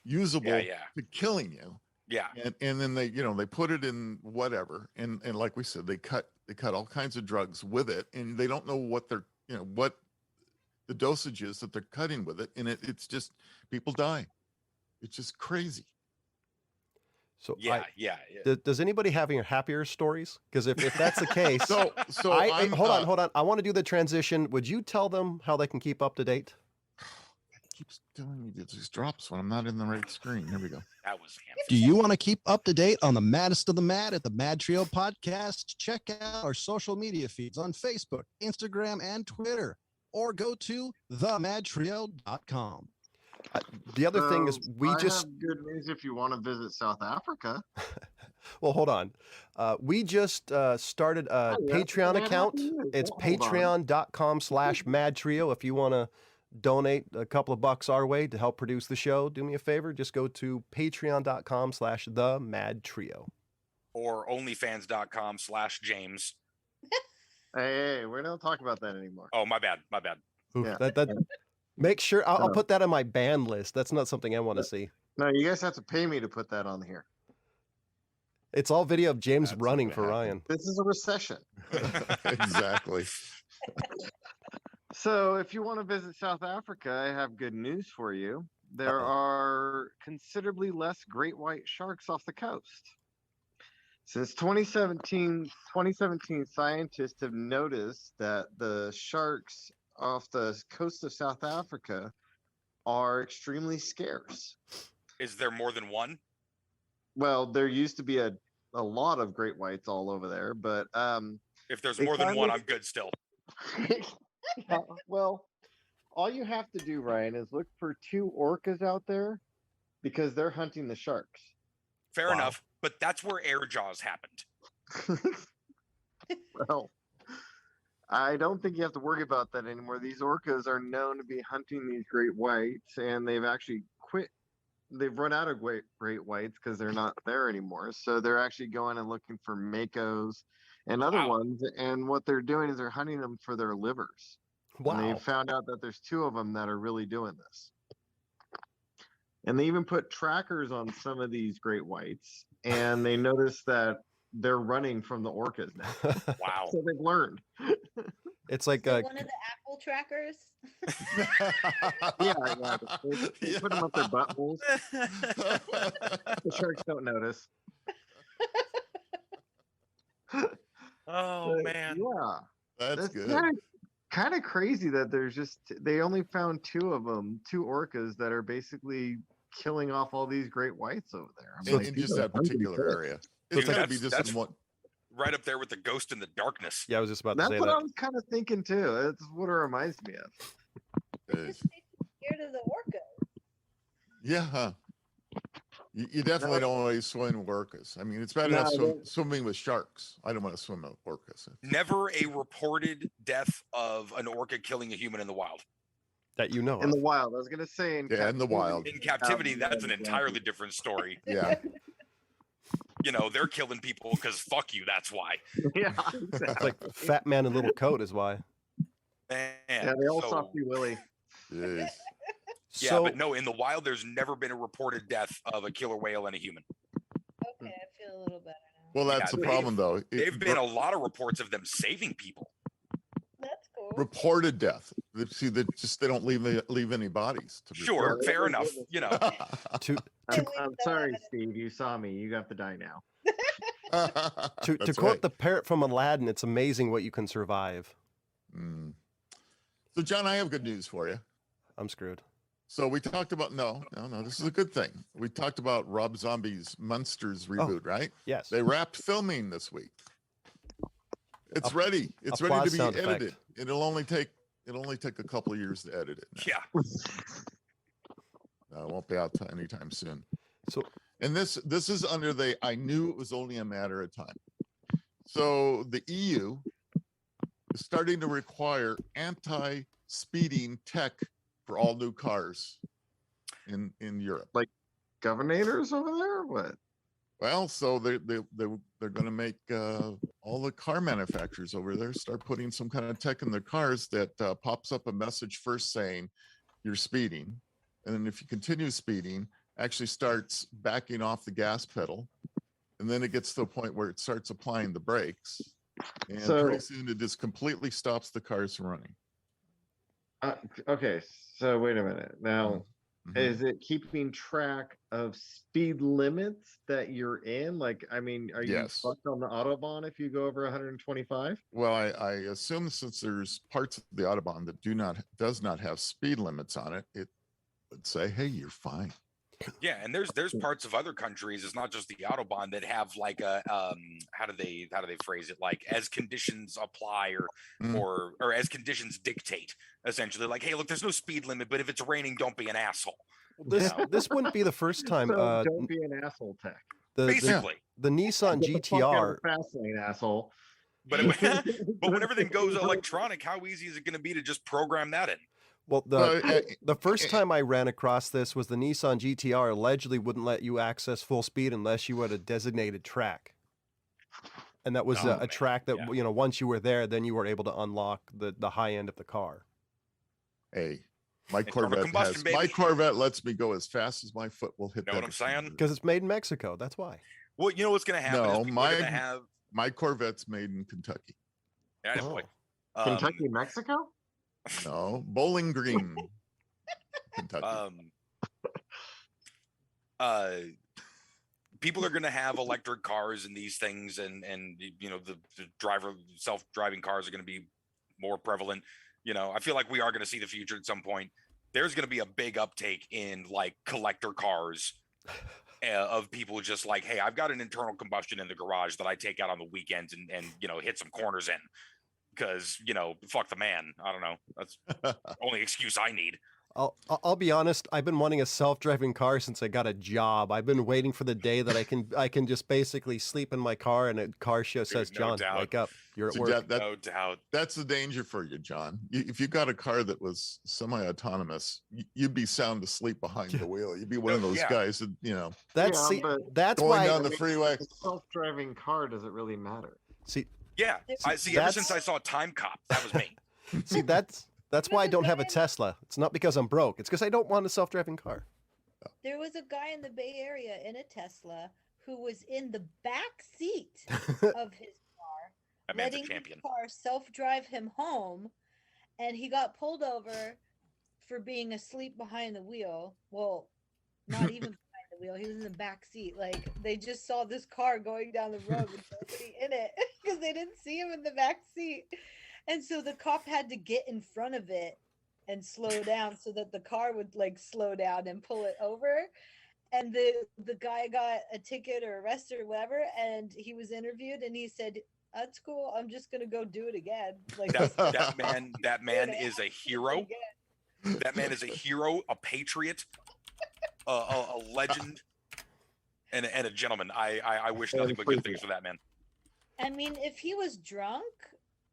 usable to killing you. Yeah. And then they put it in whatever, and like we said, they cut all kinds of drugs with it, and they don't know what they're what the dosage is that they're cutting with it, and it's just people die. It's just crazy. So Does anybody have any happier stories? Because if that's the case, so hold on. I want to do the transition. Would you tell them how they can keep up to date? It keeps telling me that these drops when I'm not in the right screen. Here we go. That was Do you want to keep up to date on the maddest of the mad at the MadTrio podcast? Check out our social media feeds on Facebook, Instagram, and Twitter, or go to themadtrio.com. The other thing is I have good news if you want to visit South Africa. Well, hold on. We just started a Patreon account. It's patreon.com/MadTrio. If you want to donate a couple of bucks our way to help produce the show, do me a favor. Just go to patreon.com/TheMadTrio. Or onlyfans.com/James. Hey, we don't talk about that anymore. Oh, my bad. Oof, that make sure I'll put that on my ban list. That's not something I want to see. No, you guys have to pay me to put that on here. It's all video of James running for Ryan. This is a recession. Exactly. So if you want to visit South Africa, I have good news for you. There are considerably less great white sharks off the coast. Since 2017, scientists have noticed that the sharks off the coast of South Africa are extremely scarce. Is there more than one? Well, there used to be a lot of great whites all over there, but if there's more than one, I'm good still. Yeah, well, all you have to do, Ryan, is look for 2 orcas out there because they're hunting the sharks. Fair enough, but that's where air jaws happened. Well, I don't think you have to worry about that anymore. These orcas are known to be hunting these great whites, and they've actually quit. They've run out of great whites because they're not there anymore. So they're actually going and looking for makos and other ones. And what they're doing is they're hunting them for their livers. Wow. And they found out that there's 2 of them that are really doing this. And they even put trackers on some of these great whites, and they noticed that they're running from the orcas now. Wow. So they've learned. It's like one of the Apple trackers. Yeah. They put them up their buttholes. The sharks don't notice. Oh, man. Yeah. That's good. Kind of crazy that they only found 2 of them, 2 orcas that are basically killing off all these great whites over there. In just that particular area. It's got to be just in one. Right up there with the Ghost in the Darkness. Yeah, I was just about to say that. That's what I was kind of thinking too. That's what it reminds me of. Scared of the orcas. Yeah, huh? You definitely don't want to swim with orcas. I mean, it's bad enough swimming with sharks. I don't want to swim with orcas. Never a reported death of an orca killing a human in the wild. That you know. In the wild. I was going to say in the wild. In captivity, that's an entirely different story. Yeah. They're killing people because fuck you. That's why. Yeah. It's like Fatman in little coat is why. Man, yeah, they all Softy Willie. Jeez. Yeah, but no, in the wild, there's never been a reported death of a killer whale and a human. Okay, I feel a little better now. Well, that's the problem, though. They've been a lot of reports of them saving people. That's cool. Reported death. See, they don't leave any bodies. Sure, fair enough. I'm sorry, Steve. You saw me. You have to die now. To quote the parrot from Aladdin, it's amazing what you can survive. Mm. So, John, I have good news for you. I'm screwed. So we talked about no. This is a good thing. We talked about Rob Zombie's Munsters reboot, right? Yes. They wrapped filming this week. It's ready. It's ready to be edited. It'll only take a couple of years to edit it. Yeah. No, it won't be out anytime soon. So, and this is under I knew it was only a matter of time. So the EU is starting to require speeding tech for all new cars in Europe. Like governors over there, or what? Well, so they're going to make all the car manufacturers over there start putting some kind of tech in their cars that pops up a message first saying you're speeding, and then if you continue speeding, actually starts backing off the gas pedal, and then it gets to a point where it starts applying the brakes, and pretty soon it just completely stops the cars from running. Okay, so wait a minute now. Is it keeping track of speed limits that you're in? Like, I mean, are you fucked on the Autobahn if you go over 125? Well, I assume since there's parts of the Autobahn that does not have speed limits on it, it would say, hey, you're fine. Yeah, and there's parts of other countries, it's not just the Autobahn, that have like a how do they phrase it, like as conditions apply or as conditions dictate, essentially, like, hey, look, there's no speed limit, but if it's raining, don't be an asshole. This wouldn't be the first time. So don't be an asshole tech. Basically, the Nissan GTR. Fast lane, asshole. But when everything goes electronic, how easy is it going to be to just program that in? Well, the first time I ran across this was the Nissan GTR allegedly wouldn't let you access full speed unless you had a designated track. And that was a track that, you know, once you were there, then you were able to unlock the high end of the car. Hey, my Corvette lets me go as fast as my foot will hit. Know what I'm saying? Because it's made in Mexico. That's why. Well, you know what's going to happen? No, my Corvette's made in Kentucky. Yeah, boy. Kentucky, Mexico? No, Bowling Green, Kentucky. People are going to have electric cars and these things, and you know, the self-driving cars are going to be more prevalent. You know, I feel like we are going to see the future at some point. There's going to be a big uptake in like collector cars of people just like, hey, I've got an internal combustion in the garage that I take out on the weekends and you know, hit some corners in. Because, you know, fuck the man. I don't know. That's the only excuse I need. I'll be honest. I've been wanting a self-driving car since I got a job. I've been waiting for the day that I can just basically sleep in my car and a car show says, John, wake up. You're at work. No doubt. That's the danger for you, John. If you got a car that was semi-autonomous, you'd be sound asleep behind the wheel. You'd be one of those guys that, you know. That's going why down the freeway. Self-driving car doesn't really matter. See. Yeah, I see. Ever since I saw Time Cop, that was me. See, that's why I don't have a Tesla. It's not because I'm broke. It's because I don't want a self-driving car. There was a guy in the Bay Area in a Tesla who was in the back seat of his car, letting his car self-drive him home, and he got pulled over for being asleep behind the wheel. Well, not even behind the wheel. He was in the back seat. Like, they just saw this car going down the road with nobody in it because they didn't see him in the back seat. And so the cop had to get in front of it and slow down so that the car would like slow down and pull it over. And the guy got a ticket or arrested or whatever. And he was interviewed and he said, that's cool. I'm just going to go do it again. Like that man is a hero. That man is a hero, a patriot, a legend, and a gentleman. I wish nothing but good things for that man. I mean, if he was drunk,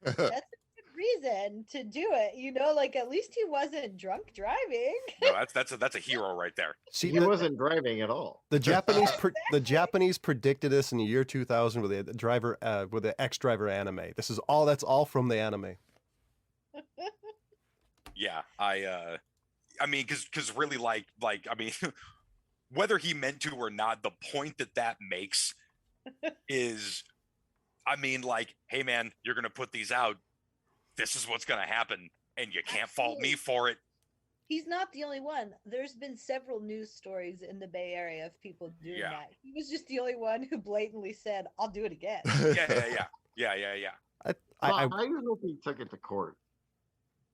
that's a good reason to do it. You know, like at least he wasn't drunk driving. No, that's a hero right there. See, he wasn't driving at all. The Japanese predicted this in the year 2000 with a driver with an ex-driver anime. That's all from the anime. Yeah, I mean, because really, like, I mean, whether he meant to or not, the point that makes is, I mean, like, hey, man, you're going to put these out. This is what's going to happen, and you can't fault me for it. He's not the only one. There's been several news stories in the Bay Area of people doing that. He was just the only one who blatantly said, I'll do it again. Yeah. I hope he took it to court.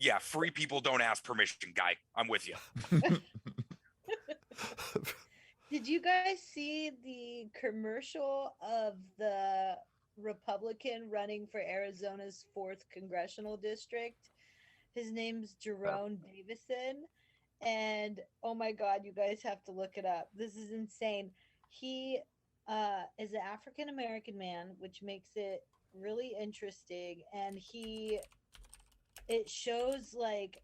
Yeah, free people don't ask permission, guy. I'm with you. Did you guys see the commercial of the Republican running for Arizona's 4th congressional district? His name's Jerome Davison. And oh my God, you guys have to look it up. This is insane. He is an African-American man, which makes it really interesting. And he it shows like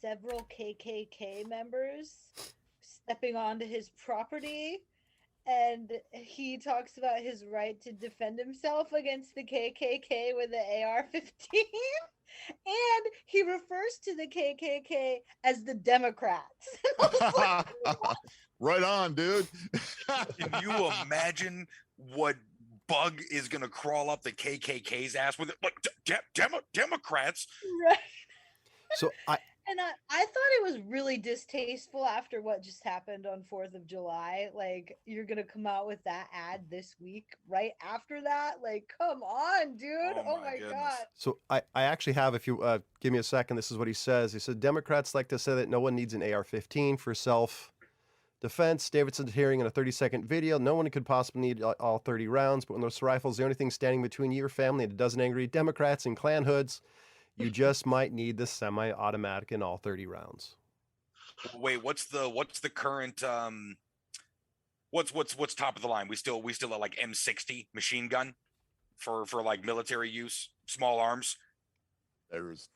several KKK members stepping onto his property, and he talks about his right to defend himself against the KKK with the AR-15. And he refers to the KKK as the Democrats. Right on, dude. Can you imagine what bug is going to crawl up the KKK's ass with it? Like, Democrats? Right. So I thought it was really distasteful after what just happened on 4th of July. Like, you're going to come out with that ad this week right after that? Like, come on, dude. Oh my God. So I actually have, if you give me a second, this is what he says. He said, Democrats like to say that no one needs an AR-15 for self-defense. Davidson's hearing in a 30-second video, no one could possibly need all 30 rounds, but when those rifles, the only thing standing between you, your family, and a dozen angry Democrats in Klan hoods, you just might need the semi-automatic in all 30 rounds. Wait, what's the current what's top of the line? We still at like M60 machine gun for like military use, small arms. There's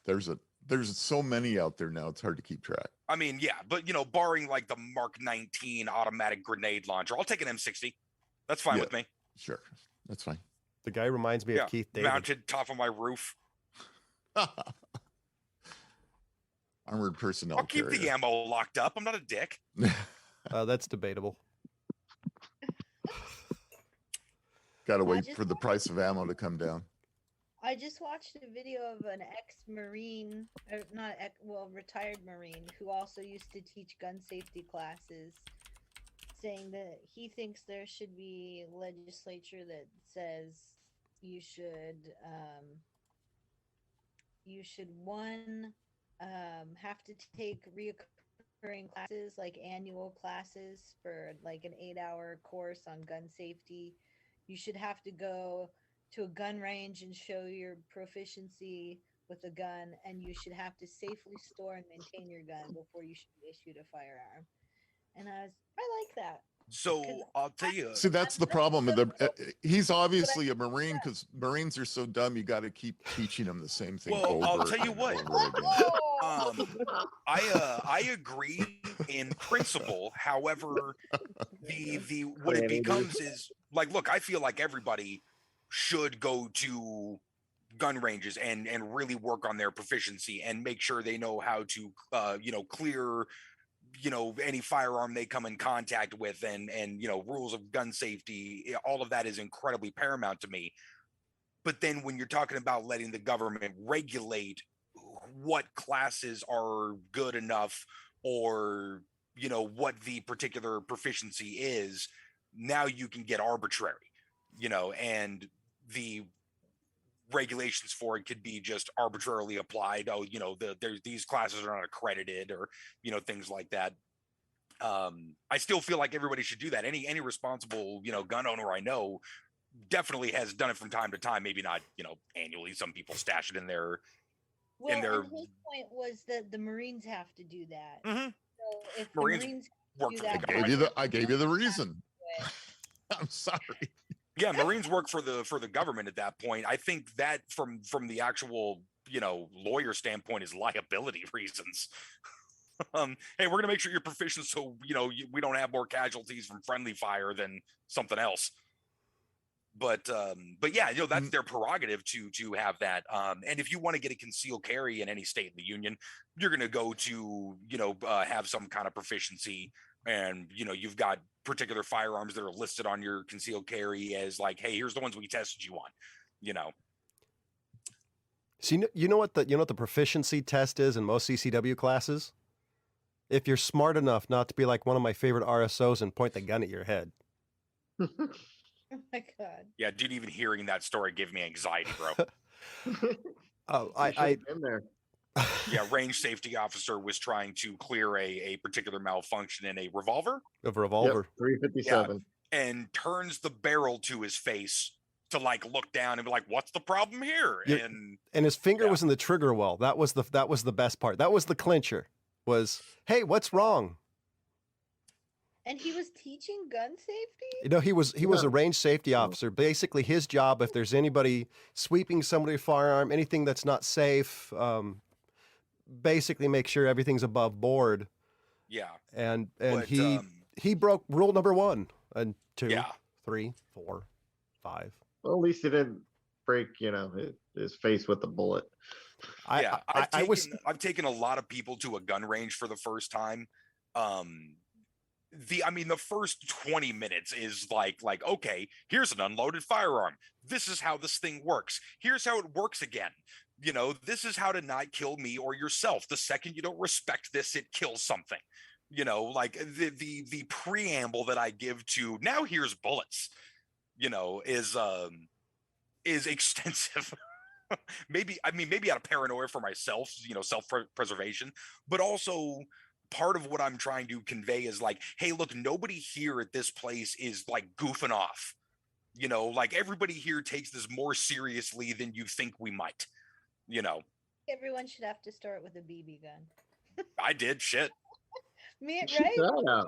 so many out there now, it's hard to keep track. I mean, yeah, but barring like the Mark 19 automatic grenade launcher, I'll take an M60. That's fine with me. Sure, that's fine. The guy reminds me of Keith David. Mounted top of my roof. Armored personnel. I'll keep the ammo locked up. I'm not a dick. That's debatable. Gotta wait for the price of ammo to come down. I just watched a video of an ex-Marine, or retired Marine, who also used to teach gun safety classes, saying that he thinks there should be legislature that says you should have to take reoccurring classes, like annual classes for like an 8-hour course on gun safety. You should have to go to a gun range and show your proficiency with a gun, and you should have to safely store and maintain your gun before you should be issued a firearm. And I like that. So I'll tell you. See, that's the problem. He's obviously a Marine, because Marines are so dumb. You got to keep teaching them the same thing. Well, I'll tell you what. I agree in principle. However, what it becomes is like, look, I feel like everybody should go to gun ranges and really work on their proficiency and make sure they know how to clear any firearm they come in contact with, and rules of gun safety. All of that is incredibly paramount to me. But then when you're talking about letting the government regulate what classes are good enough, or what the particular proficiency is, now you can get arbitrary, and the regulations for it could be just arbitrarily applied. Oh, these classes are not accredited, or things like that. I still feel like everybody should do that. Any responsible gun owner I know definitely has done it from time to time. Maybe not annually. Some people stash it in their and his point was that the Marines have to do that. Mm-hmm. So if Marines work do for that, I gave you the reason. I'm sorry. Yeah, Marines work for the government at that point. I think that from the actual lawyer standpoint is liability reasons. Hey, we're gonna make sure you're proficient, so we don't have more casualties from friendly fire than something else. But yeah, that's their prerogative to have that. And if you want to get a concealed carry in any state in the union, you're gonna go to have some kind of proficiency, and you've got particular firearms that are listed on your concealed carry as like, hey, here's the ones we tested you on. So you know what the proficiency test is in most CCW classes? If you're smart enough not to be like one of my favorite RSOs and point the gun at your head. Oh my God. Yeah, dude, even hearing that story gave me anxiety, bro. Oh, in there. Yeah, range safety officer was trying to clear a particular malfunction in a revolver. Of a revolver. Yep, 357. Yeah, and turns the barrel to his face to like look down and be like, "What's the problem here?" And his finger was in the trigger well. That was the best part. That was the clincher. Was, hey, what's wrong? And he was teaching gun safety? You know, he was a range safety officer. Basically, his job, if there's anybody sweeping somebody's firearm, anything that's not safe, basically make sure everything's above board. Yeah. And But, he broke rule number 1 and 2, Yeah. 3, 4, 5. Well, at least he didn't break, his face with a bullet. I've taken a lot of people to a gun range for the first time. The first 20 minutes is like, okay, here's an unloaded firearm. This is how this thing works. Here's how it works again. This is how to not kill me or yourself. The second you don't respect this, it kills something. The preamble that I give to now here's bullets, is extensive. maybe out of paranoia for myself, self-preservation, but also part of what I'm trying to convey is like, hey, look, nobody here at this place is like goofing off. Everybody here takes this more seriously than you think we might. Everyone should have to start with a BB gun. I did shit. Me, right?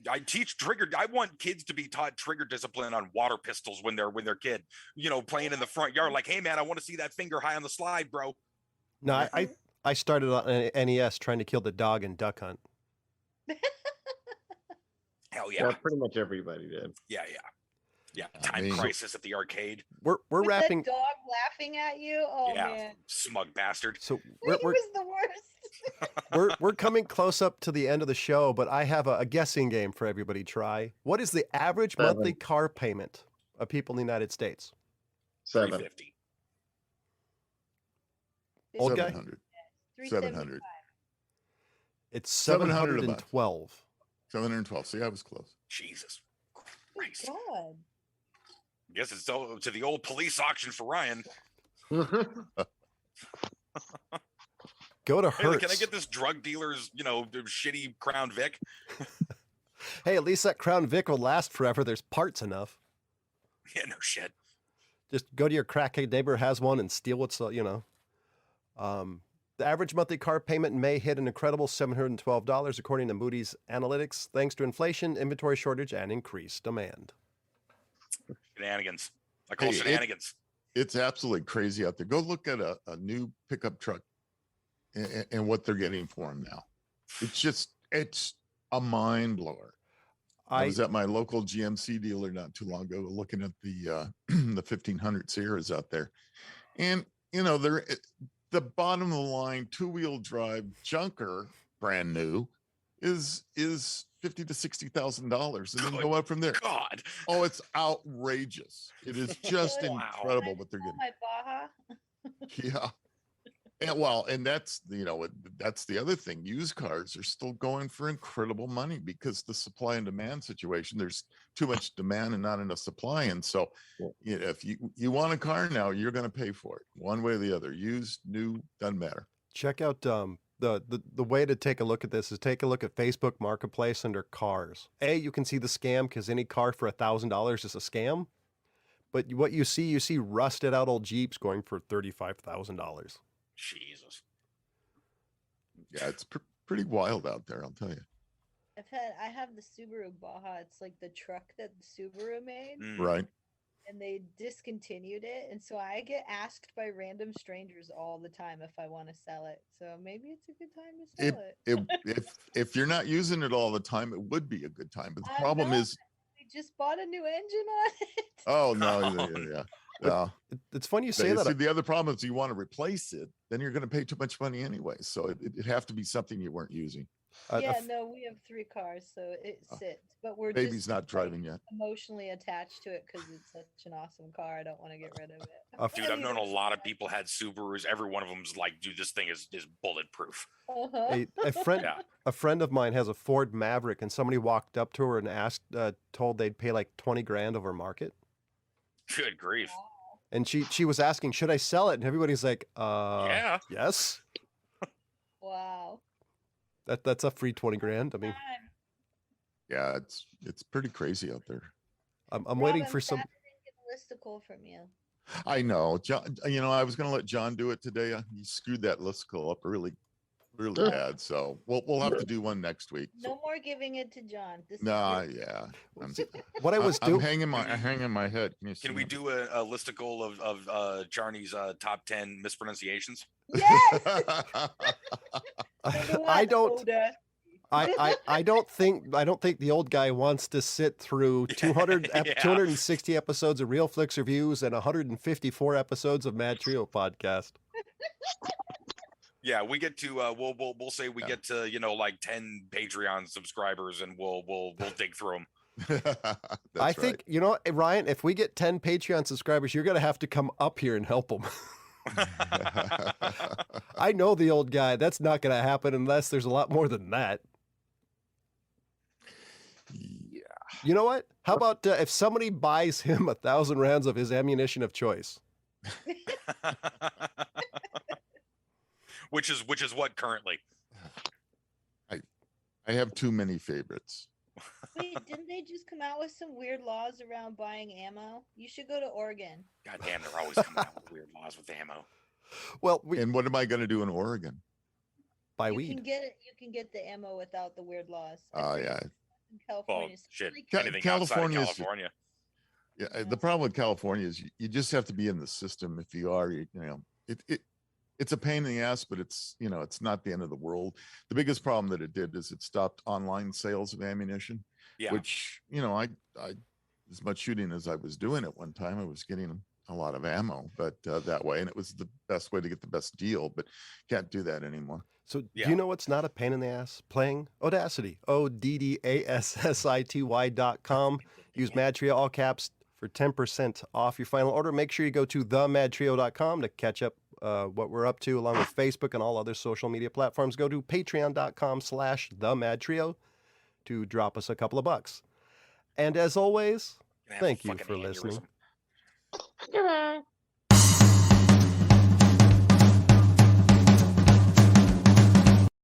I teach trigger. I want kids to be taught trigger discipline on water pistols when they're kid, playing in the front yard. Like, hey man, I want to see that finger high on the slide, bro. No, I started on an NES trying to kill the dog in Duck Hunt. Hell yeah. Pretty much everybody did. Yeah. Time Crisis at the arcade. We're With wrapping. that dog laughing at you. Oh man, smug bastard. So he was the worst. we're coming close up to the end of the show, but I have a guessing game for everybody to try. What is the average monthly car payment of people in the United States? 350. Old guy? 700. It's 700 712. 712. See, I was close. Jesus Christ. Christ. God. Guess it's to the old police auction for Ryan. Go to Hey, Hertz. can I get this drug dealer's, shitty Crown Vic? Hey, at least that Crown Vic will last forever. There's parts enough. Yeah, no shit. Just go to your crackhead neighbor who has one and steal what's, The average monthly car payment in May hit an incredible $712, according to Moody's Analytics, thanks to inflation, inventory shortage, and increased demand. Shenanigans. I call shenanigans. It's absolutely crazy out there. Go look at a new pickup truck and what they're getting for them now. It's a mind blower. I was at my local GMC dealer not too long ago looking at the 1500 Sierras out there. And, they're the bottom of the line 2-wheel drive junker, brand new, is $50,000 to $60,000, and then go up from there. God, oh, it's outrageous! It is just incredible what they're getting. My Baja. Yeah, and that's that's the other thing. Used cars are still going for incredible money because the supply and demand situation. There's too much demand and not enough supply, and so if you want a car now, you're going to pay for it one way or the other. Used, new, doesn't matter. Check out the way to take a look at this is take a look at Facebook Marketplace under cars. You can see the scam because any car for $1,000 is a scam. But what you see rusted out old Jeeps going for $35,000. Jesus. Yeah, it's pretty wild out there, I'll tell you. I have the Subaru Baja. It's like the truck that Subaru made. Right. And they discontinued it, and so I get asked by random strangers all the time if I want to sell it. So maybe it's a good time to sell it. If you're not using it all the time, it would be a good time. But the problem is, we just bought a new engine on it. Oh no, yeah. It's funny you say that. See, the other problem is you want to replace it, then you're going to pay too much money anyway. So it'd have to be something you weren't using. No, we have 3 cars, so it sits. But we're baby's just not driving yet. Emotionally attached to it because it's such an awesome car. I don't want to get rid of it. Dude, I've known a lot of people had Subarus. Every one of them's like, dude, this thing is bulletproof. A friend of mine has a Ford Maverick, and somebody walked up to her and told they'd pay like $20,000 over market. Good grief. And she was asking, should I sell it? And everybody's like, yeah, yes. Wow. That's a free $20,000. I mean, yeah, it's pretty crazy out there. I'm waiting for some. I didn't get a listicle from you. I know, John. I was going to let John do it today. He screwed that listicle up really really bad. So we'll have to do one next week. No more giving it to John. This Nah, is yeah. What I was I'm doing. hanging my head. Can we do a listicle of Charney's top 10 mispronunciations? yes. I don't. I don't think the old guy wants to sit through 260 episodes of Real Flicks Reviews and 154 episodes of MadTrio podcast. Yeah, we get to we'll say we get to like 10 Patreon subscribers, and we'll dig through them. I think Ryan, if we get 10 Patreon subscribers, you're gonna have to come up here and help them. I know the old guy. That's not gonna happen unless there's a lot more than that. Yeah. You know what? How about if somebody buys him 1,000 rounds of his ammunition of choice? Which is what currently? I have too many favorites. Wait, didn't they just come out with some weird laws around buying ammo? You should go to Oregon. God damn, they're always coming out with weird laws with ammo. Well, and what am I going to do in Oregon? Buy you weed. You can get the ammo without the weird laws. Oh yeah. In California. Well, shit. Like, Anything California outside of California. Yeah. The problem with California is you just have to be in the system. If you are, it's a pain in the ass, but it's not the end of the world. The biggest problem that it did is it stopped online sales of ammunition. Yeah. Which I as much shooting as I was doing at one time, I was getting a lot of ammo, but that way, and it was the best way to get the best deal. But can't do that anymore. So do you know what's not a pain in the ass? Playing Oddassaty. ODDASSITY.com. Use MadTrio all caps for 10% off your final order. Make sure you go to themadtrio.com to catch up what we're up to, along with Facebook and all other social media platforms. Go to patreon.com/themadtrio to drop us a couple of bucks. And as always, thank you for listening.